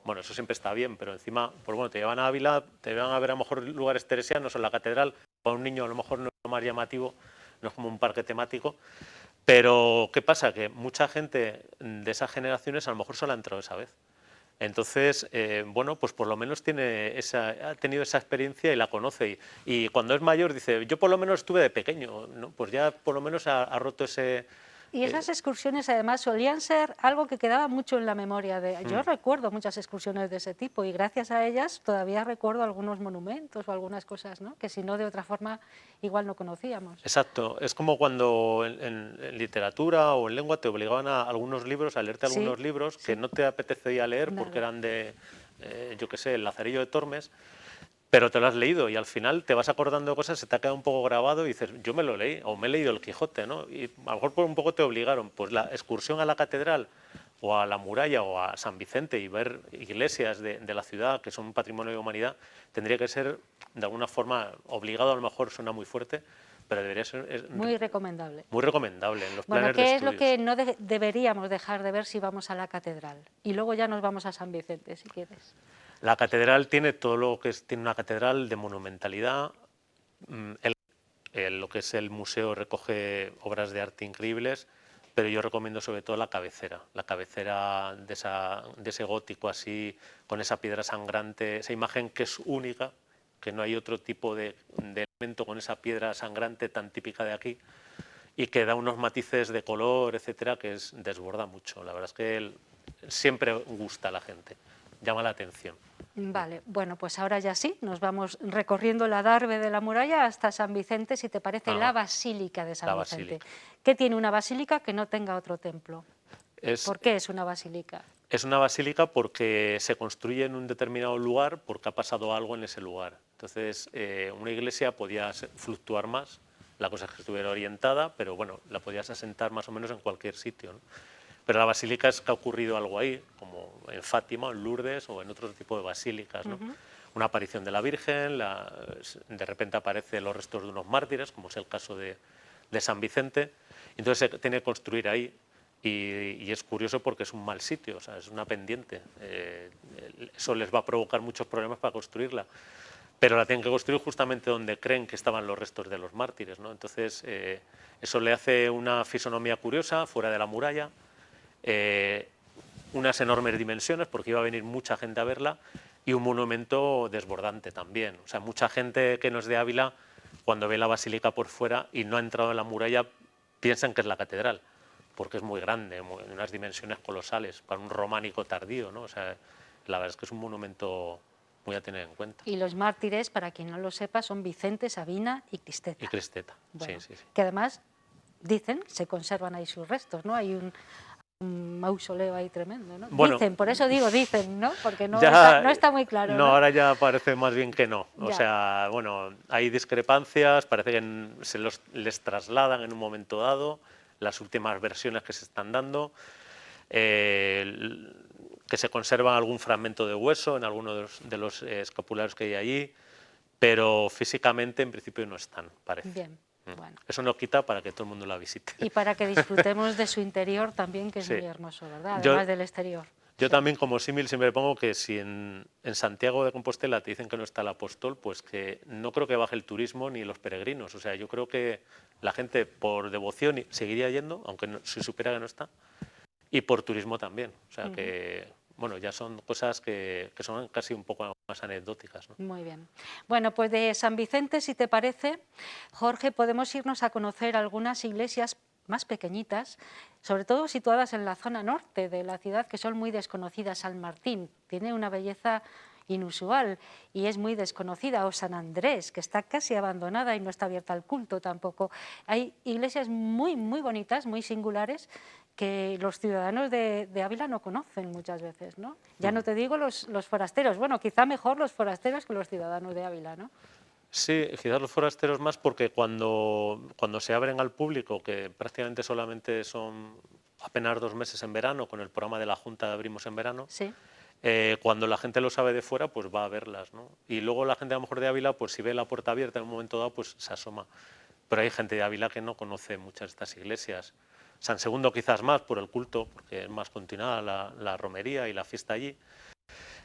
S13: Bueno, eso siempre está bien, pero encima, pues bueno, te llevan a Ávila, te llevan a ver a lo mejor lugares teresianos o la catedral, para un niño a lo mejor no es lo más llamativo, no es como un parque temático, pero ¿qué pasa? Que mucha gente de esas generaciones a lo mejor solo ha entrado esa vez. Entonces, bueno, pues por lo menos ha tenido esa experiencia y la conoce. Y cuando es mayor dice, yo por lo menos estuve de pequeño, ¿no? Pues ya por lo menos ha roto ese
S1: Y esas excursiones además solían ser algo que quedaba mucho en la memoria de... Yo recuerdo muchas excursiones de ese tipo y gracias a ellas todavía recuerdo algunos monumentos o algunas cosas, ¿no? Que si no de otra forma igual no conocíamos.
S13: Exacto, es como cuando en literatura o en lengua te obligaban a algunos libros, a leerte algunos libros que no te apetecía leer porque eran de, yo qué sé, el Lazarillo de Tormes, pero te lo has leído y al final te vas acordando de cosas, se te ha quedado un poco grabado y dices, yo me lo leí, o me he leído El Quijote, ¿no? Y a lo mejor por un poco te obligaron. Pues la excursión a la catedral o a la muralla o a San Vicente y ver iglesias de la ciudad que son un patrimonio de humanidad, tendría que ser de alguna forma obligado, a lo mejor suena muy fuerte, pero debería ser...
S1: Muy recomendable.
S13: Muy recomendable en los
S1: Bueno,
S13: planes de
S1: ¿qué
S13: estudios.
S1: es lo que no deberíamos dejar de ver si vamos a la catedral? Y luego ya nos vamos a San Vicente, si quieres.
S13: La catedral tiene todo lo que tiene una catedral de monumentalidad. Lo que es el museo recoge obras de arte increíbles, pero yo recomiendo sobre todo la cabecera de ese gótico así, con esa piedra sangrante, esa imagen que es única, que no hay otro tipo de elemento con esa piedra sangrante tan típica de aquí y que da unos matices de color, etcétera, que desborda mucho. La verdad es que siempre gusta a la gente, llama la atención.
S1: Vale, bueno, pues ahora ya sí, nos vamos recorriendo la Darbe de la muralla hasta San Vicente, si te parece, la Basílica de San Vicente. ¿Qué tiene una basílica que no tenga otro templo? ¿Por qué es una basílica?
S13: Es una basílica porque se construye en un determinado lugar porque ha pasado algo en ese lugar. Entonces, una iglesia podía fluctuar más, la cosa es que estuviera orientada, pero bueno, la podías asentar más o menos en cualquier sitio, ¿no? Pero la basílica es que ha ocurrido algo ahí, como en Fátima, en Lourdes o en otro tipo de basílicas, ¿no? Una aparición de la Virgen, de repente aparecen los restos de unos mártires, como es el caso de San Vicente, entonces se tiene que construir ahí y es curioso porque es un mal sitio, o sea, es una pendiente, eso les va a provocar muchos problemas para construirla, pero la tienen que construir justamente donde creen que estaban los restos de los mártires, ¿no? Entonces eso le hace una fisonomía curiosa fuera de la muralla, unas enormes dimensiones porque iba a venir mucha gente a verla y un monumento desbordante también. O sea, mucha gente que no es de Ávila, cuando ve la basílica por fuera y no ha entrado en la muralla, piensan que es la catedral, porque es muy grande, unas dimensiones colosales para un románico tardío, ¿no? O sea, la verdad es que es un monumento muy a tener en cuenta.
S1: Y los mártires, para quien no lo sepa, son Vicente, Sabina y Cristeta.
S13: Y Cristeta,
S1: bueno,
S13: sí.
S1: Que además, dicen, se conservan ahí sus restos, ¿no? Hay un mausoleo ahí tremendo, ¿no? Bueno, dicen, por eso digo dicen, ¿no? Porque no está muy claro.
S13: No, ahora ya parece más bien que no. O sea, bueno, hay discrepancias, parece que les trasladan en un momento dado, las últimas versiones que se están dando, que se conserva algún fragmento de hueso en algunos de los escapularios que hay allí, pero físicamente en principio no están, parece.
S1: Bien. Bueno.
S13: Eso no quita para que todo el mundo la visite.
S1: Y para que disfrutemos de su interior también, que es muy hermoso, ¿verdad? Además del exterior.
S13: Yo también como símil siempre pongo que si en Santiago de Compostela te dicen que no está el apóstol, pues que no creo que baje el turismo ni los peregrinos. O sea, yo creo que la gente por devoción seguiría yendo, aunque se supiera que no está, y por turismo también. O sea que... Bueno, ya son cosas que son casi un poco más anecdóticas, ¿no?
S1: Muy bien. Bueno, pues de San Vicente, si te parece, Jorge, podemos irnos a conocer algunas iglesias más pequeñitas, sobre todo situadas en la zona norte de la ciudad, que son muy desconocidas. San Martín tiene una belleza inusual y es muy desconocida, o San Andrés, que está casi abandonada y no está abierta al culto tampoco. Hay iglesias muy bonitas, muy singulares, que los ciudadanos de Ávila no conocen muchas veces, ¿no? Ya no te digo los forasteros, bueno, quizá mejor los forasteros que los ciudadanos de Ávila, ¿no?
S13: Sí, quizás los forasteros más porque cuando se abren al público, que prácticamente solamente son apenas 2 meses en verano, con el programa de la Junta de Abrimos en Verano,
S1: sí.
S13: Cuando la gente lo sabe de fuera, pues va a verlas, ¿no? Y luego la gente a lo mejor de Ávila, pues si ve la puerta abierta en un momento dado, pues se asoma. Pero hay gente de Ávila que no conoce muchas de estas iglesias. San Segundo quizás más por el culto, porque es más continuada la romería y la fiesta allí.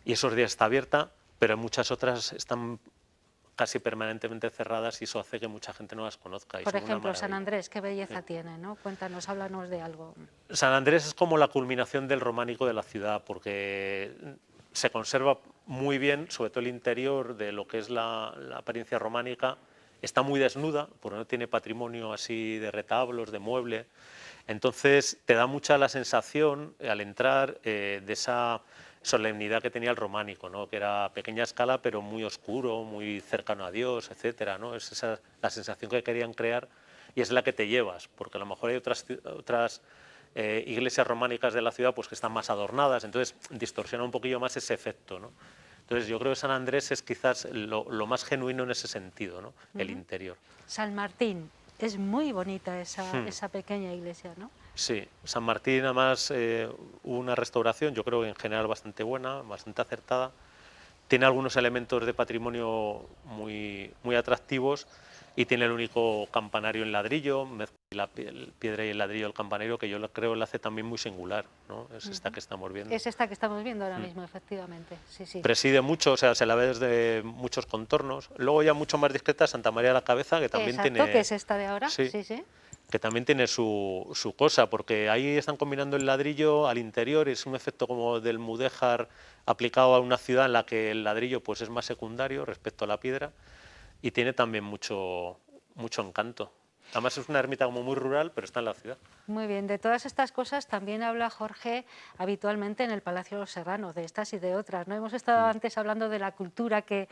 S13: Y esos días está abierta, pero muchas otras están casi permanentemente cerradas y eso hace que mucha gente no las conozca.
S1: Por ejemplo, San Andrés, ¿qué belleza tiene, ¿no? Cuéntanos, háblanos de algo.
S13: San Andrés es como la culminación del románico de la ciudad, porque se conserva muy bien, sobre todo el interior de lo que es la apariencia románica. Está muy desnuda, porque no tiene patrimonio así de retablos, de mueble. Entonces te da mucha la sensación al entrar de esa solemnidad que tenía el románico, ¿no? Que era a pequeña escala pero muy oscuro, muy cercano a Dios, etcétera, ¿no? Es esa la sensación que querían crear y es la que te llevas, porque a lo mejor hay otras iglesias románicas de la ciudad pues que están más adornadas, entonces distorsiona un poquillo más ese efecto, ¿no? Entonces yo creo que San Andrés es quizás lo más genuino en ese sentido, ¿no? El interior.
S1: San Martín, es muy bonita esa pequeña iglesia, ¿no?
S13: Sí, San Martín además hubo una restauración, yo creo que en general bastante buena, bastante acertada. Tiene algunos elementos de patrimonio muy atractivos y tiene el único campanario en ladrillo, la piedra y el ladrillo del campanario, que yo creo lo hace también muy singular, ¿no? Es esta que estamos viendo.
S1: Es esta que estamos viendo ahora mismo, efectivamente. Sí, sí.
S13: Preside mucho, o sea, se la ve desde muchos contornos. Luego ya mucho más discreta Santa María de la Cabeza, que también tiene...
S1: que es esta de ahora, sí.
S13: Que también tiene su cosa, porque ahí están combinando el ladrillo al interior, es un efecto como del mudéjar aplicado a una ciudad en la que el ladrillo pues es más secundario respecto a la piedra, y tiene también mucho encanto. Además es una ermita como muy rural, pero está en la ciudad.
S1: Muy bien, de todas estas cosas también habla Jorge habitualmente en el Palacio de los Serrano, de estas y de otras, ¿no? Hemos estado antes hablando de la cultura que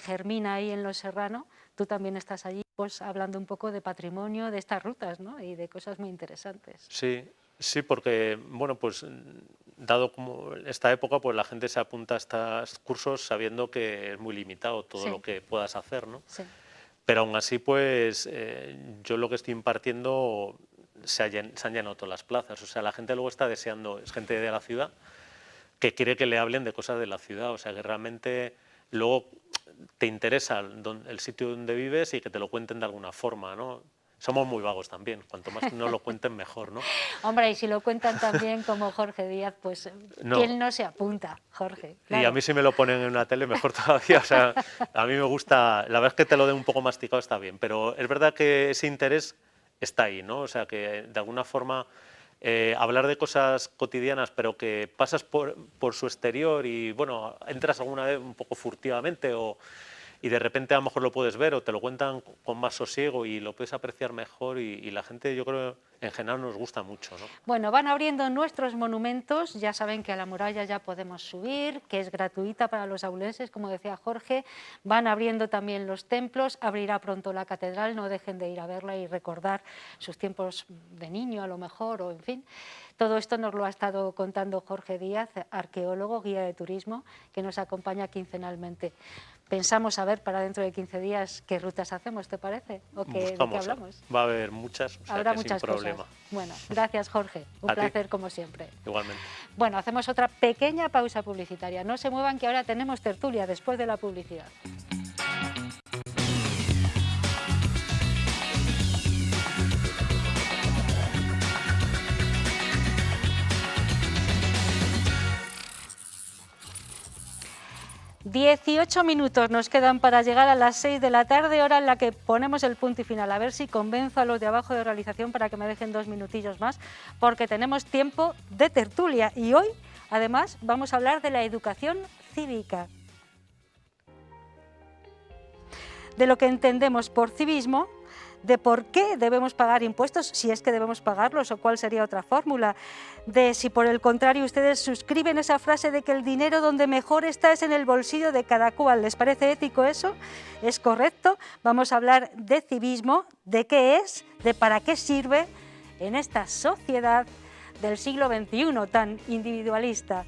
S1: germina ahí en los Serrano, tú también estás allí pues hablando un poco de patrimonio, de estas rutas, ¿no? Y de cosas muy interesantes.
S13: Sí, porque, bueno, pues dado como esta época, pues la gente se apunta a estos cursos sabiendo que es muy limitado todo lo que puedas hacer, ¿no?
S1: Sí.
S13: Pero aún así, pues yo lo que estoy impartiendo se han llenado todas las plazas. O sea, la gente luego está deseando, es gente de la ciudad que quiere que le hablen de cosas de la ciudad. O sea, que realmente luego te interesa el sitio donde vives y que te lo cuenten de alguna forma, ¿no? Somos muy vagos también, cuanto más nos lo cuenten mejor, ¿no?
S1: Hombre, y si lo cuentan también como Jorge Díaz, pues ¿quién no se apunta, Jorge? Claro.
S13: Y a mí si me lo ponen en una tele mejor todavía, o sea, a mí me gusta, la verdad es que te lo den un poco masticado está bien, pero es verdad que ese interés está ahí, ¿no? O sea, que de alguna forma hablar de cosas cotidianas, pero que pasas por su exterior y, bueno, entras alguna vez un poco furtivamente y de repente a lo mejor lo puedes ver o te lo cuentan con más sosiego y lo puedes apreciar mejor y la gente, yo creo, en general nos gusta mucho, ¿no?
S1: Bueno, van abriendo nuestros monumentos, ya saben que a la muralla ya podemos subir, que es gratuita para los aulenses, como decía Jorge, van abriendo también los templos, abrirá pronto la catedral, no dejen de ir a verla y recordar sus tiempos de niño a lo mejor, o en fin. Todo esto nos lo ha estado contando Jorge Díaz, arqueólogo, guía de turismo, que nos acompaña quincenalmente. Pensamos a ver para dentro de 15 días qué rutas hacemos, ¿te parece? ¿O de qué hablamos?
S13: Va a haber muchas, o sea,
S1: habrá
S13: que
S1: muchas
S13: sin problema.
S1: Cosas. Bueno, gracias Jorge, un placer como siempre.
S13: Igualmente.
S1: Bueno, hacemos otra pequeña pausa publicitaria. No se muevan que ahora tenemos tertulia después de la publicidad. ...18 minutos nos quedan para llegar a las 6 de la tarde, hora en la que ponemos el punto y final. A ver si convenzo a los de abajo de realización para que me dejen 2 minutillos más, porque tenemos tiempo de tertulia. Y hoy, además, vamos a hablar de la educación cívica. De lo que entendemos por civismo, de por qué debemos pagar impuestos, si es que debemos pagarlos o cuál sería otra fórmula, de si por el contrario ustedes suscriben esa frase de que el dinero donde mejor está es en el bolsillo de cada cual. ¿Les parece ético eso? ¿Es correcto? Vamos a hablar de civismo, de qué es, de para qué sirve en esta sociedad del siglo XXI tan individualista.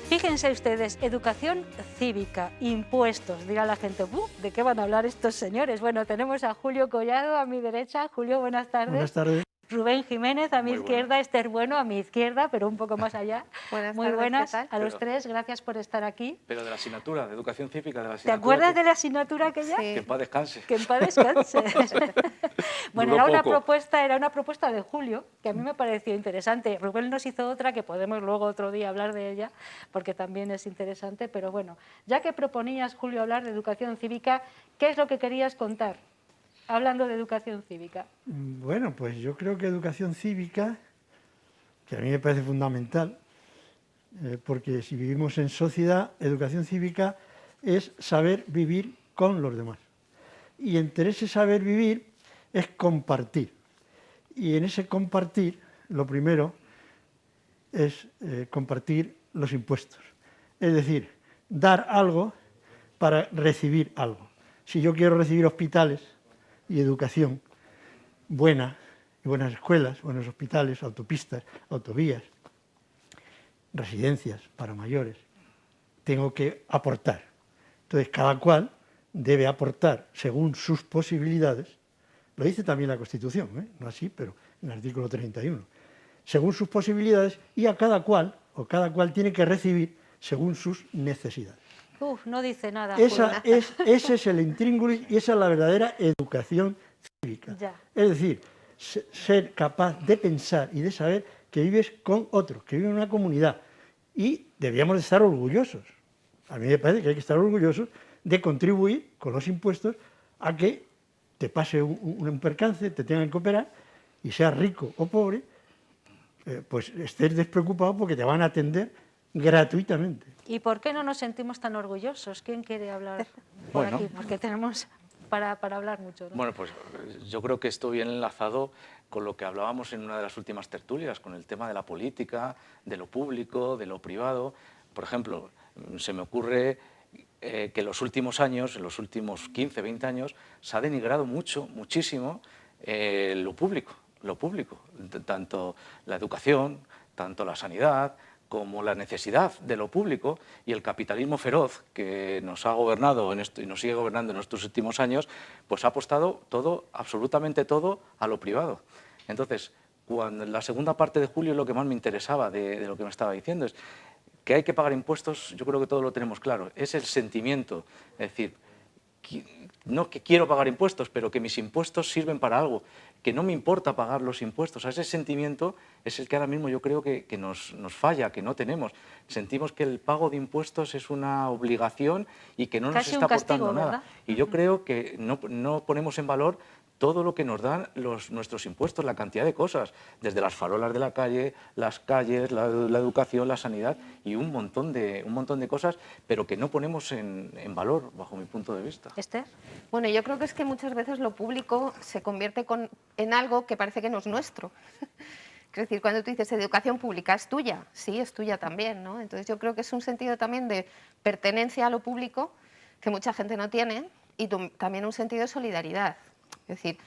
S1: Fíjense ustedes, educación cívica, impuestos, dirá la gente, ¿de qué van a hablar estos señores? Bueno, tenemos a Julio Collado a mi derecha. Julio, buenas tardes.
S14: Buenas tardes.
S1: Rubén Jiménez a mi
S14: Muy
S1: izquierda, Esther Bueno a mi izquierda, pero un poco más allá.
S4: Buenas
S1: Muy
S4: tardes,
S1: buenas
S4: ¿qué tal?
S1: a los tres, gracias por estar aquí.
S14: Pero de la asignatura, de educación cívica, de la
S1: ¿Te
S14: asignatura.
S1: acuerdas de la asignatura aquella?
S14: Que en paz descanse.
S1: Que en paz descanse. Bueno,
S14: Duró
S1: era
S14: poco.
S1: una propuesta de Julio, que a mí me pareció interesante. Rubén nos hizo otra, que podemos luego otro día hablar de ella, porque también es interesante, pero bueno, ya que proponías, Julio, hablar de educación cívica, ¿qué es lo que querías contar hablando de educación cívica?
S15: Bueno, pues yo creo que educación cívica, que a mí me parece fundamental, porque si vivimos en sociedad, educación cívica es saber vivir con los demás. Y entre ese saber vivir es compartir. Y en ese compartir, lo primero es compartir los impuestos. Es decir, dar algo para recibir algo. Si yo quiero recibir hospitales y educación buena, y buenas escuelas, buenos hospitales, autopistas, autovías, residencias para mayores, tengo que aportar. Entonces, cada cual debe aportar según sus posibilidades, lo dice también la Constitución, no así, pero en el artículo 31, según sus posibilidades, y a cada cual, o cada cual tiene que recibir según sus necesidades.
S1: No dice nada.
S15: Ese es el intríngulis y esa es la verdadera educación cívica.
S1: Ya.
S15: Es decir, ser capaz de pensar y de saber que vives con otros, que vives en una comunidad. Y debíamos de estar orgullosos. A mí me parece que hay que estar orgullosos de contribuir con los impuestos a que te pase un percance, te tengan que operar, y seas rico o pobre, pues estés despreocupado porque te van a atender gratuitamente.
S1: ¿Y por qué no nos sentimos tan orgullosos? ¿Quién quiere hablar por
S16: Bueno.
S1: aquí? Porque tenemos para hablar mucho, ¿no?
S16: Bueno, pues yo creo que esto viene enlazado con lo que hablábamos en una de las últimas tertulias, con el tema de la política, de lo público, de lo privado. Por ejemplo, se me ocurre que en los últimos años, en los últimos 15, 20 años, se ha denigrado muchísimo lo público, tanto la educación, tanto la sanidad, como la necesidad de lo público, y el capitalismo feroz que nos ha gobernado en esto y nos sigue gobernando en estos últimos años, pues ha apostado todo, absolutamente todo, a lo privado. Entonces, cuando en la segunda parte de Julio, lo que más me interesaba de lo que me estaba diciendo es que hay que pagar impuestos. Yo creo que todos lo tenemos claro, es el sentimiento, es decir, no que quiero pagar impuestos, pero que mis impuestos sirven para algo, que no me importa pagar los impuestos. Ese sentimiento es el que ahora mismo yo creo que nos falla, que no tenemos. Sentimos que el pago de impuestos es una obligación y que no nos
S1: Casi
S16: está
S1: un castigo,
S16: aportando nada.
S1: ¿verdad?
S16: Y yo creo que no ponemos en valor todo lo que nos dan nuestros impuestos, la cantidad de cosas, desde las farolas de la calle, las calles, la educación, la sanidad y un montón de cosas, pero que no ponemos en valor, bajo mi punto de vista.
S1: ¿Esther?
S17: Bueno, yo creo que es que muchas veces lo público se convierte en algo que parece que no es nuestro. Es decir, cuando tú dices educación pública, ¿es tuya? Sí, es tuya también, ¿no? Entonces yo creo que es un sentido también de pertenencia a lo público que mucha gente no tiene y también un sentido de solidaridad. Es decir,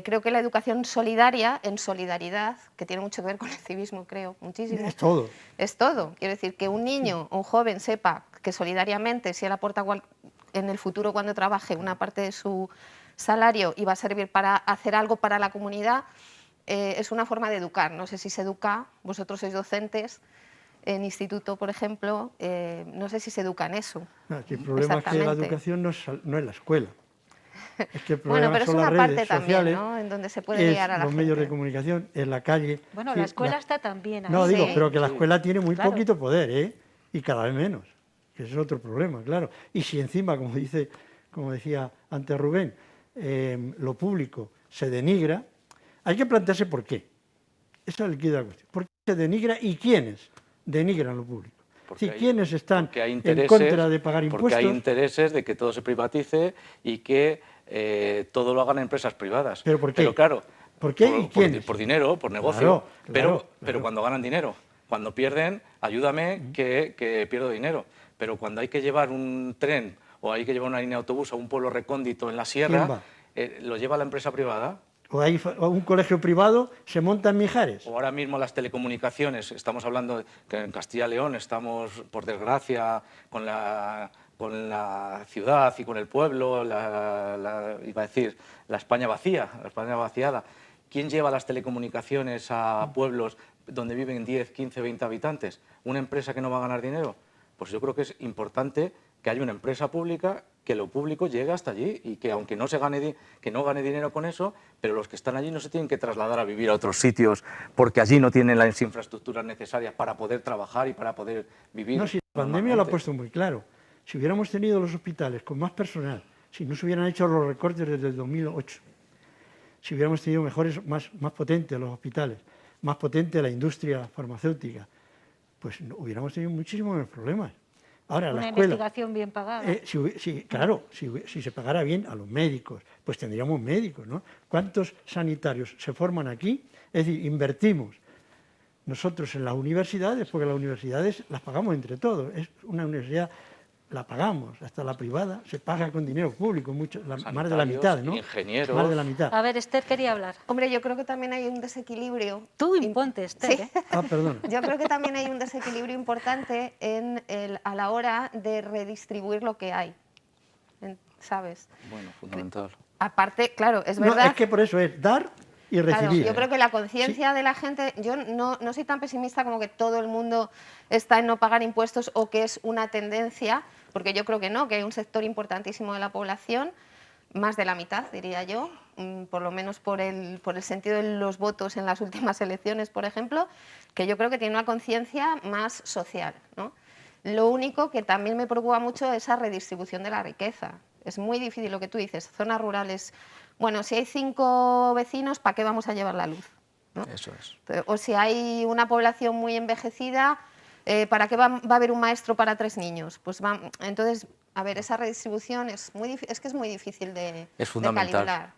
S17: creo que la educación solidaria, en solidaridad, que tiene mucho que ver con el civismo, creo, muchísimo.
S15: Es todo.
S17: Es todo. Quiero decir, que un niño, un joven sepa que solidariamente, si él aporta en el futuro cuando trabaje una parte de su salario y va a servir para hacer algo para la comunidad, es una forma de educar. No sé si se educa, vosotros sois docentes, en instituto, por ejemplo, no sé si se educa en eso.
S15: El problema es que la educación no es la escuela. Es que el
S17: bueno,
S15: problema
S17: pero es
S15: son
S17: una
S15: las
S17: parte
S15: redes
S17: también,
S15: sociales,
S17: ¿no? En donde se puede guiar a la
S15: los
S17: gente.
S15: medios de comunicación, en la calle.
S1: Bueno,
S15: Sí,
S1: la escuela está también ahí.
S15: No, digo,
S1: Sí.
S15: pero que la escuela tiene muy
S1: Claro.
S15: poquito poder, y cada vez menos. Que ese es otro problema, claro. Y si encima, como decía antes Rubén, lo público se denigra, hay que plantearse por qué. Esa es el quid de la cuestión. ¿Por qué se denigra y quiénes denigran lo público? ¿Quiénes están en contra de pagar impuestos?
S16: Porque hay intereses de que todo se privatice y que todo lo hagan empresas privadas.
S15: ¿Pero por qué?
S16: Pero claro,
S15: ¿Por qué y quiénes?
S16: por dinero, por negocio.
S15: Claro,
S16: pero cuando ganan dinero, cuando pierden, ayúdame que pierdo dinero. Pero cuando hay que llevar un tren o hay que llevar una línea de autobús a un pueblo recóndito en la sierra, lo lleva la empresa privada.
S15: O un colegio privado se monta en Mijares.
S16: O ahora mismo las telecomunicaciones, estamos hablando que en Castilla y León estamos, por desgracia, con la ciudad y con el pueblo, iba a decir, la España vacía, la España vaciada. ¿quién lleva las telecomunicaciones a pueblos donde viven 10, 15, 20 habitantes? ¿Una empresa que no va a ganar dinero? Pues yo creo que es importante que haya una empresa pública, que lo público llegue hasta allí y que aunque no gane dinero con eso, pero los que están allí no se tienen que trasladar a vivir a otros sitios porque allí no tienen las infraestructuras necesarias para poder trabajar y para poder vivir.
S15: No, si la pandemia lo ha puesto muy claro. Si hubiéramos tenido los hospitales con más personal, si no se hubieran hecho los recortes desde el 2008, si hubiéramos tenido más potentes los hospitales, más potente la industria farmacéutica, pues hubiéramos tenido muchísimos menos problemas. Ahora,
S1: una
S15: la escuela,
S1: investigación bien pagada.
S15: Claro, si se pagara bien a los médicos, pues tendríamos médicos, ¿no? ¿Cuántos sanitarios se forman aquí? Es decir, invertimos nosotros en las universidades, porque las universidades las pagamos entre todos. Es una universidad, la pagamos, hasta la privada se paga con dinero público, más de la mitad, ¿no?
S16: Ingenieros.
S15: Más de la mitad.
S1: A ver, Esther quería hablar.
S17: Hombre, yo creo que también hay un desequilibrio.
S1: Tú imponte, Esther.
S17: Sí.
S15: Perdón.
S17: Yo creo que también hay un desequilibrio importante a la hora de redistribuir lo que hay, ¿sabes?
S16: Bueno, fundamental.
S17: Aparte, claro, es verdad.
S15: No, es que por eso es dar y recibir.
S17: Claro, yo creo que la conciencia de la gente, yo no soy tan pesimista como que todo el mundo está en no pagar impuestos o que es una tendencia, porque yo creo que no, que hay un sector importantísimo de la población, más de la mitad, diría yo, por lo menos por el sentido de los votos en las últimas elecciones, por ejemplo, que yo creo que tiene una conciencia más social, ¿no? Lo único que también me preocupa mucho es esa redistribución de la riqueza. Es muy difícil lo que tú dices, zonas rurales. Bueno, si hay 5 vecinos, ¿para qué vamos a llevar la luz? ¿No?
S16: Eso es.
S17: O si hay una población muy envejecida, ¿para qué va a haber un maestro para 3 niños? Pues entonces, a ver, esa redistribución es que es muy difícil de
S16: fundamental.
S17: calibrar.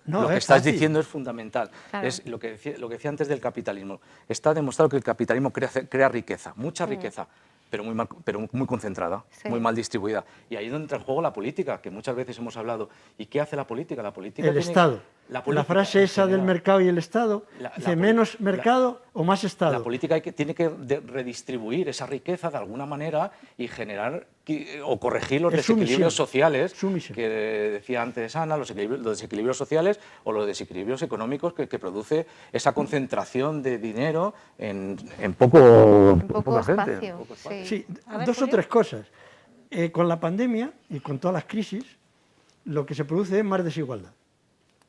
S16: Lo que estás diciendo es fundamental. Claro. Es lo que decía antes del capitalismo. Está demostrado que el capitalismo crea riqueza, mucha riqueza, pero muy concentrada, muy mal distribuida. Y ahí es donde entra en juego la política, que muchas veces hemos hablado. ¿Y qué hace la política? La política
S15: el Estado. La frase esa del mercado y el Estado, dice menos mercado o más Estado.
S16: La política tiene que redistribuir esa riqueza de alguna manera y generar o corregir los desequilibrios sociales que decía antes Ana, los desequilibrios sociales o los desequilibrios económicos que produce esa concentración de dinero en poca gente.
S15: Sí, 2 o 3 cosas. Con la pandemia y con todas las crisis, lo que se produce es más desigualdad.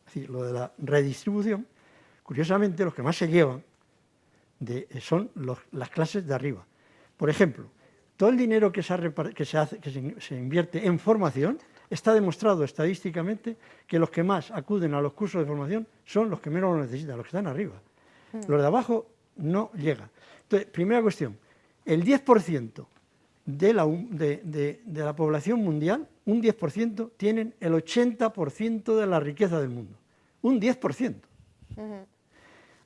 S15: Es decir, lo de la redistribución, curiosamente, los que más se llevan son las clases de arriba. Por ejemplo, todo el dinero que se invierte en formación, está demostrado estadísticamente que los que más acuden a los cursos de formación son los que menos lo necesitan, los que están arriba. Los de abajo no llegan. Entonces, primera cuestión, el 10% de la población mundial, un 10%, tienen el 80% de la riqueza del mundo. Un 10%.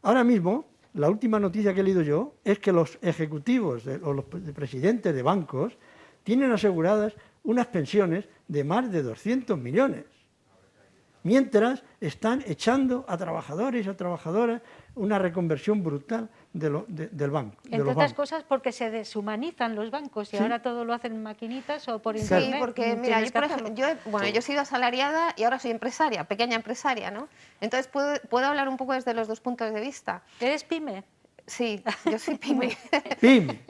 S15: Ahora mismo, la última noticia que he leído yo es que los ejecutivos o los presidentes de bancos tienen aseguradas unas pensiones de más de 200 millones. Mientras están echando a trabajadores y a trabajadoras una reconversión brutal del banco.
S1: Entre otras cosas porque se deshumanizan los bancos y ahora todo lo hacen en maquinitas o por internet.
S17: Sí, porque mira, yo por ejemplo, yo he sido asalariada y ahora soy empresaria, pequeña empresaria, ¿no? Entonces puedo hablar un poco desde los 2 puntos de vista.
S1: ¿Eres pyme?
S17: Sí, yo soy pyme.
S15: Pyme.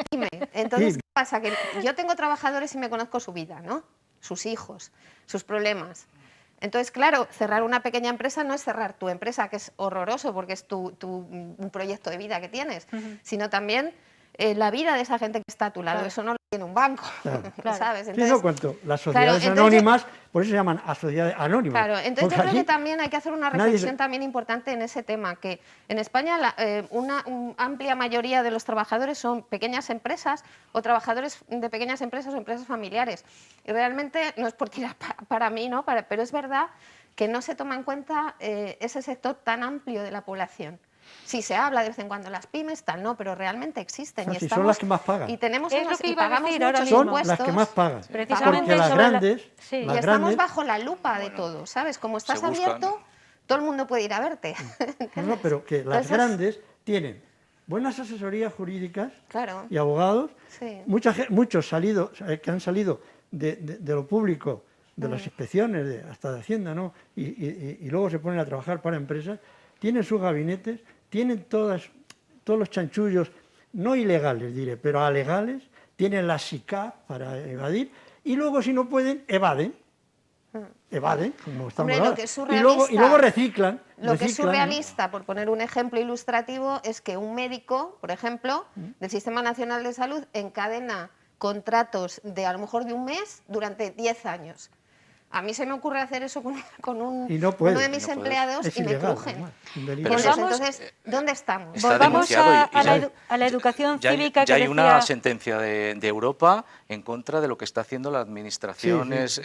S17: Entonces, ¿qué pasa? Que yo tengo trabajadores y me conozco su vida, ¿no? Sus hijos, sus problemas. Entonces, claro, cerrar una pequeña empresa no es cerrar tu empresa, que es horroroso porque es un proyecto de vida que tienes, sino también la vida de esa gente que está a tu lado. Claro. Eso no lo tiene un banco, ¿sabes?
S15: Entonces, cuanto las sociedades anónimas, por eso se llaman a sociedades anónimas.
S17: Claro, entonces yo creo que también hay que hacer una reflexión también importante en ese tema, que en España una amplia mayoría de los trabajadores son pequeñas empresas o trabajadores de pequeñas empresas o empresas familiares. Y realmente, no es por tirar para mí, ¿no? Pero es verdad que no se toma en cuenta ese sector tan amplio de la población. Sí se habla de vez en cuando las pymes, tal, no, pero realmente existen.
S15: Y son las que más pagan.
S17: Y tenemos
S1: y
S17: pagamos muchos
S15: son
S17: impuestos.
S15: Las que más pagan.
S1: Precisamente
S15: porque las grandes...
S17: y estamos bajo la lupa de todo, ¿sabes? Como estás abierto, todo el mundo puede ir a verte.
S15: No, pero que las grandes tienen buenas asesorías jurídicas y abogados, muchos que han salido de lo público, de las inspecciones, hasta de Hacienda, ¿no? Y luego se ponen a trabajar para empresas. tienen sus gabinetes, tienen todos los chanchullos, no ilegales diré, pero alegales, tienen la SICAP para evadir, y luego si no pueden, evaden, como estamos
S17: Hombre,
S15: ahora.
S17: lo que es
S15: Y luego reciclan.
S17: Lo que es surrealista, por poner un ejemplo ilustrativo, es que un médico, por ejemplo, del Sistema Nacional de Salud, encadena contratos de a lo mejor de un mes durante 10 años. A mí se me ocurre hacer eso con uno de mis empleados y me crujen. Entonces, ¿dónde estamos?
S1: Volvamos a la educación cívica.
S16: Ya hay una sentencia de Europa en contra de lo que está haciendo la administración.
S17: Eso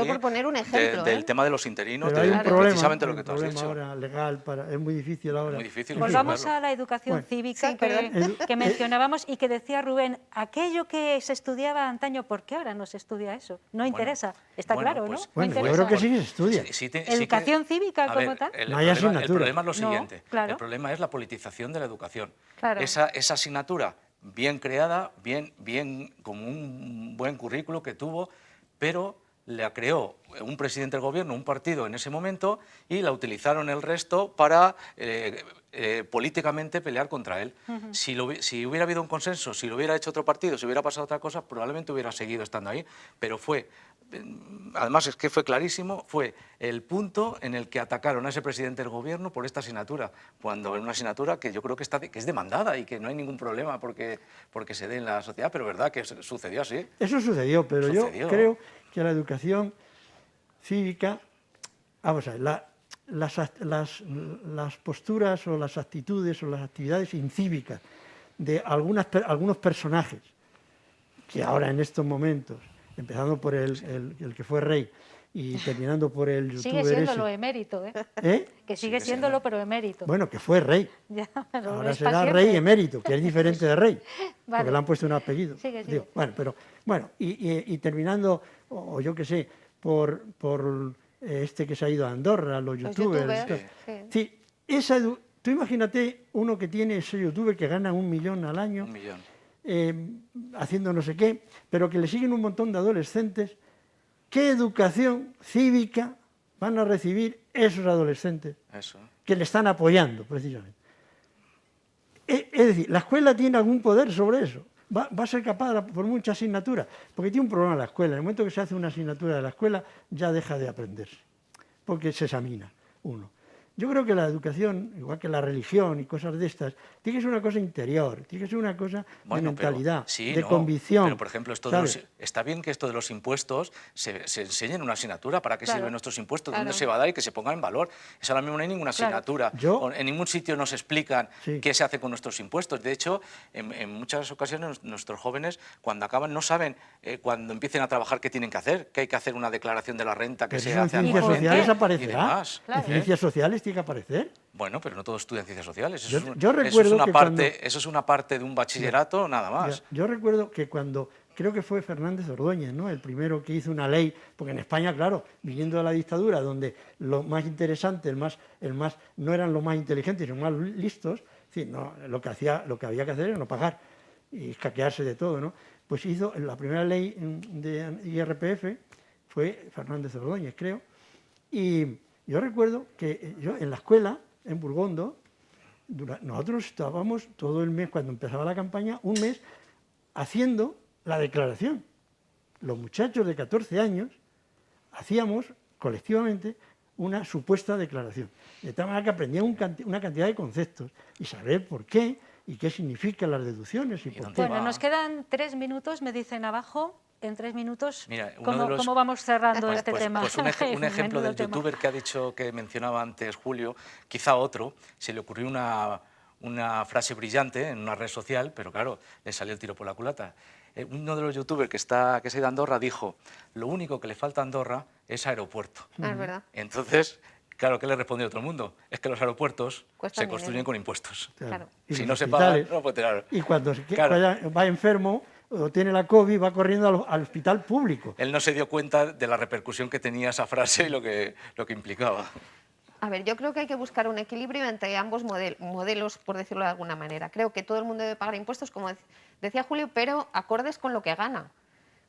S17: por poner un ejemplo.
S16: Del tema de los interinos,
S15: precisamente
S16: lo que tú has dicho.
S15: Ahora legal, es muy difícil ahora.
S1: Volvamos a la educación cívica que mencionábamos y que decía Rubén, aquello que se estudiaba antaño, ¿por qué ahora no se estudia eso? No interesa, está claro, ¿no?
S15: Bueno, yo creo que sí se estudia.
S1: ¿Educación cívica como tal?
S15: No hay asignatura.
S16: El problema es lo siguiente.
S1: Claro.
S16: El problema es la politización de la educación.
S1: Claro.
S16: Esa asignatura bien creada, como un buen currículo que tuvo, pero la creó un presidente del gobierno, un partido en ese momento, y la utilizaron el resto para políticamente pelear contra él. Si hubiera habido un consenso, si lo hubiera hecho otro partido, si hubiera pasado otra cosa, probablemente hubiera seguido estando ahí, pero además es que fue clarísimo, fue el punto en el que atacaron a ese presidente del gobierno por esta asignatura, cuando es una asignatura que yo creo que es demandada y que no hay ningún problema porque se dé en la sociedad, pero verdad que sucedió así.
S15: Eso sucedió, pero yo creo que la educación cívica, vamos a ver, las posturas o las actitudes o las actividades incívicas de algunos personajes que ahora en estos momentos, empezando por el que fue rey y terminando por el youtuber
S1: sigue siéndolo emérito, ¿eh? Que sigue siéndolo, pero emérito.
S15: Bueno, que fue rey.
S1: Ya,
S15: ahora será rey emérito, que es diferente de rey,
S1: vale.
S15: Porque le han puesto un apellido.
S1: Sigue.
S15: Digo, y terminando, o yo qué sé, por este que se ha ido a Andorra, los youtubers. Sí, tú imagínate uno que tiene ese youtuber que gana 1 millón al año.
S16: 1 millón.
S15: Haciendo no sé qué, pero que le siguen un montón de adolescentes. ¿Qué educación cívica van a recibir esos adolescentes que le están apoyando, precisamente? Es decir, ¿la escuela tiene algún poder sobre eso? ¿Va a ser capaz por mucha asignatura? Porque tiene un problema la escuela. En el momento que se hace una asignatura de la escuela, ya deja de aprenderse, porque se examina uno. Yo creo que la educación, igual que la religión y cosas de estas, tiene que ser una cosa interior, tiene que ser una cosa de mentalidad, de convicción.
S16: Pero, por ejemplo, está bien que esto de los impuestos se enseñe en una asignatura. ¿Para qué sirven nuestros impuestos? ¿Dónde se va a dar y que se pongan en valor? Eso ahora mismo no hay ninguna asignatura. En ningún sitio nos explican qué se hace con nuestros impuestos. De hecho, en muchas ocasiones nuestros jóvenes, cuando acaban, no saben, cuando empiecen a trabajar, qué tienen que hacer, que hay que hacer una declaración de la renta que se hace
S15: anualmente. En ciencias sociales aparecerá.
S16: En
S15: ciencias sociales tiene que aparecer.
S16: Bueno, pero no todos estudian ciencias sociales.
S15: Yo recuerdo
S16: eso es una parte de un bachillerato, nada más.
S15: Yo recuerdo que cuando, creo que fue Fernández Ordóñez, ¿no?, el primero que hizo una ley, porque en España, claro, viniendo de la dictadura, donde lo más interesante, no eran los más inteligentes, sino más listos, lo que había que hacer era no pagar y escaquearse de todo, ¿no? Pues hizo la primera ley de IRPF, fue Fernández Ordóñez, creo, y yo recuerdo que yo en la escuela, en Burgondo, nosotros estábamos todo el mes, cuando empezaba la campaña, un mes haciendo la declaración. Los muchachos de 14 años hacíamos colectivamente una supuesta declaración. De tal manera que aprendían una cantidad de conceptos y saber por qué y qué significan las deducciones y por qué.
S1: Bueno, nos quedan 3 minutos, me dicen abajo. En 3 minutos,
S16: Mira,
S1: ¿cómo vamos cerrando este tema?
S16: Pues un ejemplo del youtuber que ha dicho, que mencionaba antes Julio, quizá otro, se le ocurrió una frase brillante en una red social, pero claro, le salió el tiro por la culata. Uno de los youtubers que se ha ido a Andorra dijo, lo único que le falta a Andorra es aeropuerto.
S17: Es verdad.
S16: Entonces, claro, ¿qué le respondió a todo el mundo? Es que los aeropuertos
S17: Cuestan
S16: se construyen
S17: dinero.
S16: con impuestos.
S15: Claro.
S16: Si no se pagan, no puede tener.
S15: Y cuando va enfermo o tiene la COVID, va corriendo al hospital público.
S16: Él no se dio cuenta de la repercusión que tenía esa frase y lo que implicaba.
S17: A ver, yo creo que hay que buscar un equilibrio entre ambos modelos, por decirlo de alguna manera. Creo que todo el mundo debe pagar impuestos, como decía Julio, pero acordes con lo que gana.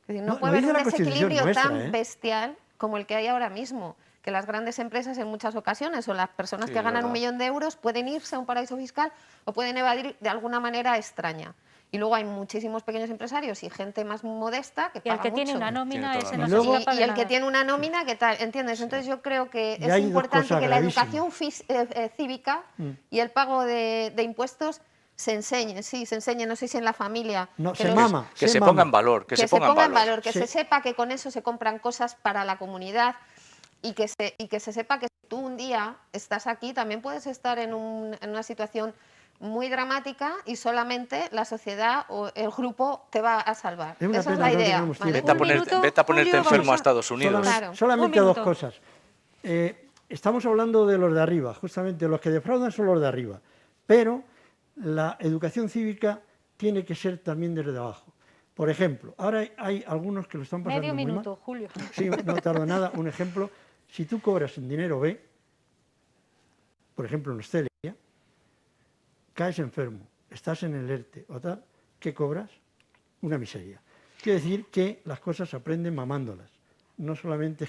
S17: Es decir, no puede haber un desequilibrio tan bestial como el que hay ahora mismo. que las grandes empresas en muchas ocasiones o las personas
S16: Sí,
S17: que
S16: es
S17: ganan
S16: verdad.
S17: 1 millón de euros pueden irse a un paraíso fiscal o pueden evadir de alguna manera extraña. Y luego hay muchísimos pequeños empresarios y gente más modesta que
S1: Y el
S17: paga
S1: que tiene
S17: mucho.
S1: una nómina,
S16: Tiene toda
S1: ese
S16: la
S1: no se
S15: razón.
S1: escapa
S17: Y
S1: de
S17: el que
S1: nada.
S17: tiene una nómina, ¿qué tal? ¿Entiendes? Entonces yo creo que
S15: Y
S17: es
S15: hay dos
S17: importante
S15: cosas
S17: que la
S15: gravísimas.
S17: educación cívica y el pago de impuestos se enseñe, sí, se enseñe, no sé si en la familia.
S15: No,
S17: que
S15: se
S17: los-
S15: mama.
S16: Que se ponga en valor,
S17: que se ponga en valor, que
S15: Sí.
S17: se sepa que con eso se compran cosas para la comunidad y que se sepa que si tú un día estás aquí, también puedes estar en una situación muy dramática y solamente la sociedad o el grupo te va a salvar.
S15: Es una
S17: Esa es
S15: pena,
S17: la
S15: no
S17: idea.
S15: tenemos
S17: ¿vale?
S15: tiempo.
S16: Vete a ponerte
S1: Julio,
S16: enfermo
S1: vamos
S16: a Estados Unidos.
S17: Claro.
S15: Solamente
S1: Un
S15: dos
S1: minuto.
S15: cosas. Estamos hablando de los de arriba, justamente los que defraudan son los de arriba, pero la educación cívica tiene que ser también desde abajo. Por ejemplo, ahora hay algunos que lo están pasando
S1: Medio
S15: muy
S1: minuto,
S15: mal.
S1: Julio.
S15: Sí, no tardo nada. Un ejemplo, si tú cobras en dinero B, por ejemplo en Hostelería, caes enfermo, estás en el ERTE o tal, ¿qué cobras? Una miseria. Quiere decir que las cosas se aprenden mamándolas, no solamente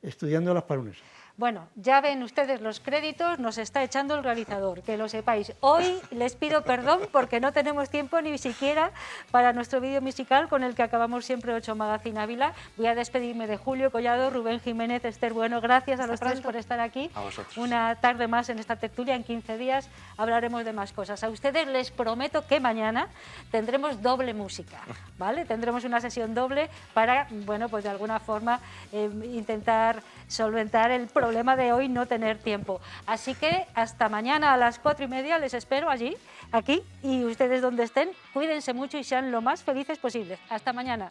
S15: estudiándolas para un examen.
S1: Bueno, ya ven ustedes los créditos, nos está echando el realizador, que lo sepáis. Hoy les pido perdón porque no tenemos tiempo ni siquiera para nuestro vídeo musical con el que acabamos siempre 8 Magazine Ávila. Voy a despedirme de Julio Collado, Rubén Jiménez, Esther Bueno. Gracias a los tres por estar aquí.
S16: A vosotros.
S1: Una tarde más en esta tertulia. En 15 días hablaremos de más cosas. A ustedes les prometo que mañana tendremos doble música, ¿vale? Tendremos una sesión doble para, bueno, pues de alguna forma intentar solventar el problema de hoy no tener tiempo. Así que hasta mañana a las 4:30 les espero allí, aquí, y ustedes donde estén, cuídense mucho y sean lo más felices posibles. Hasta mañana.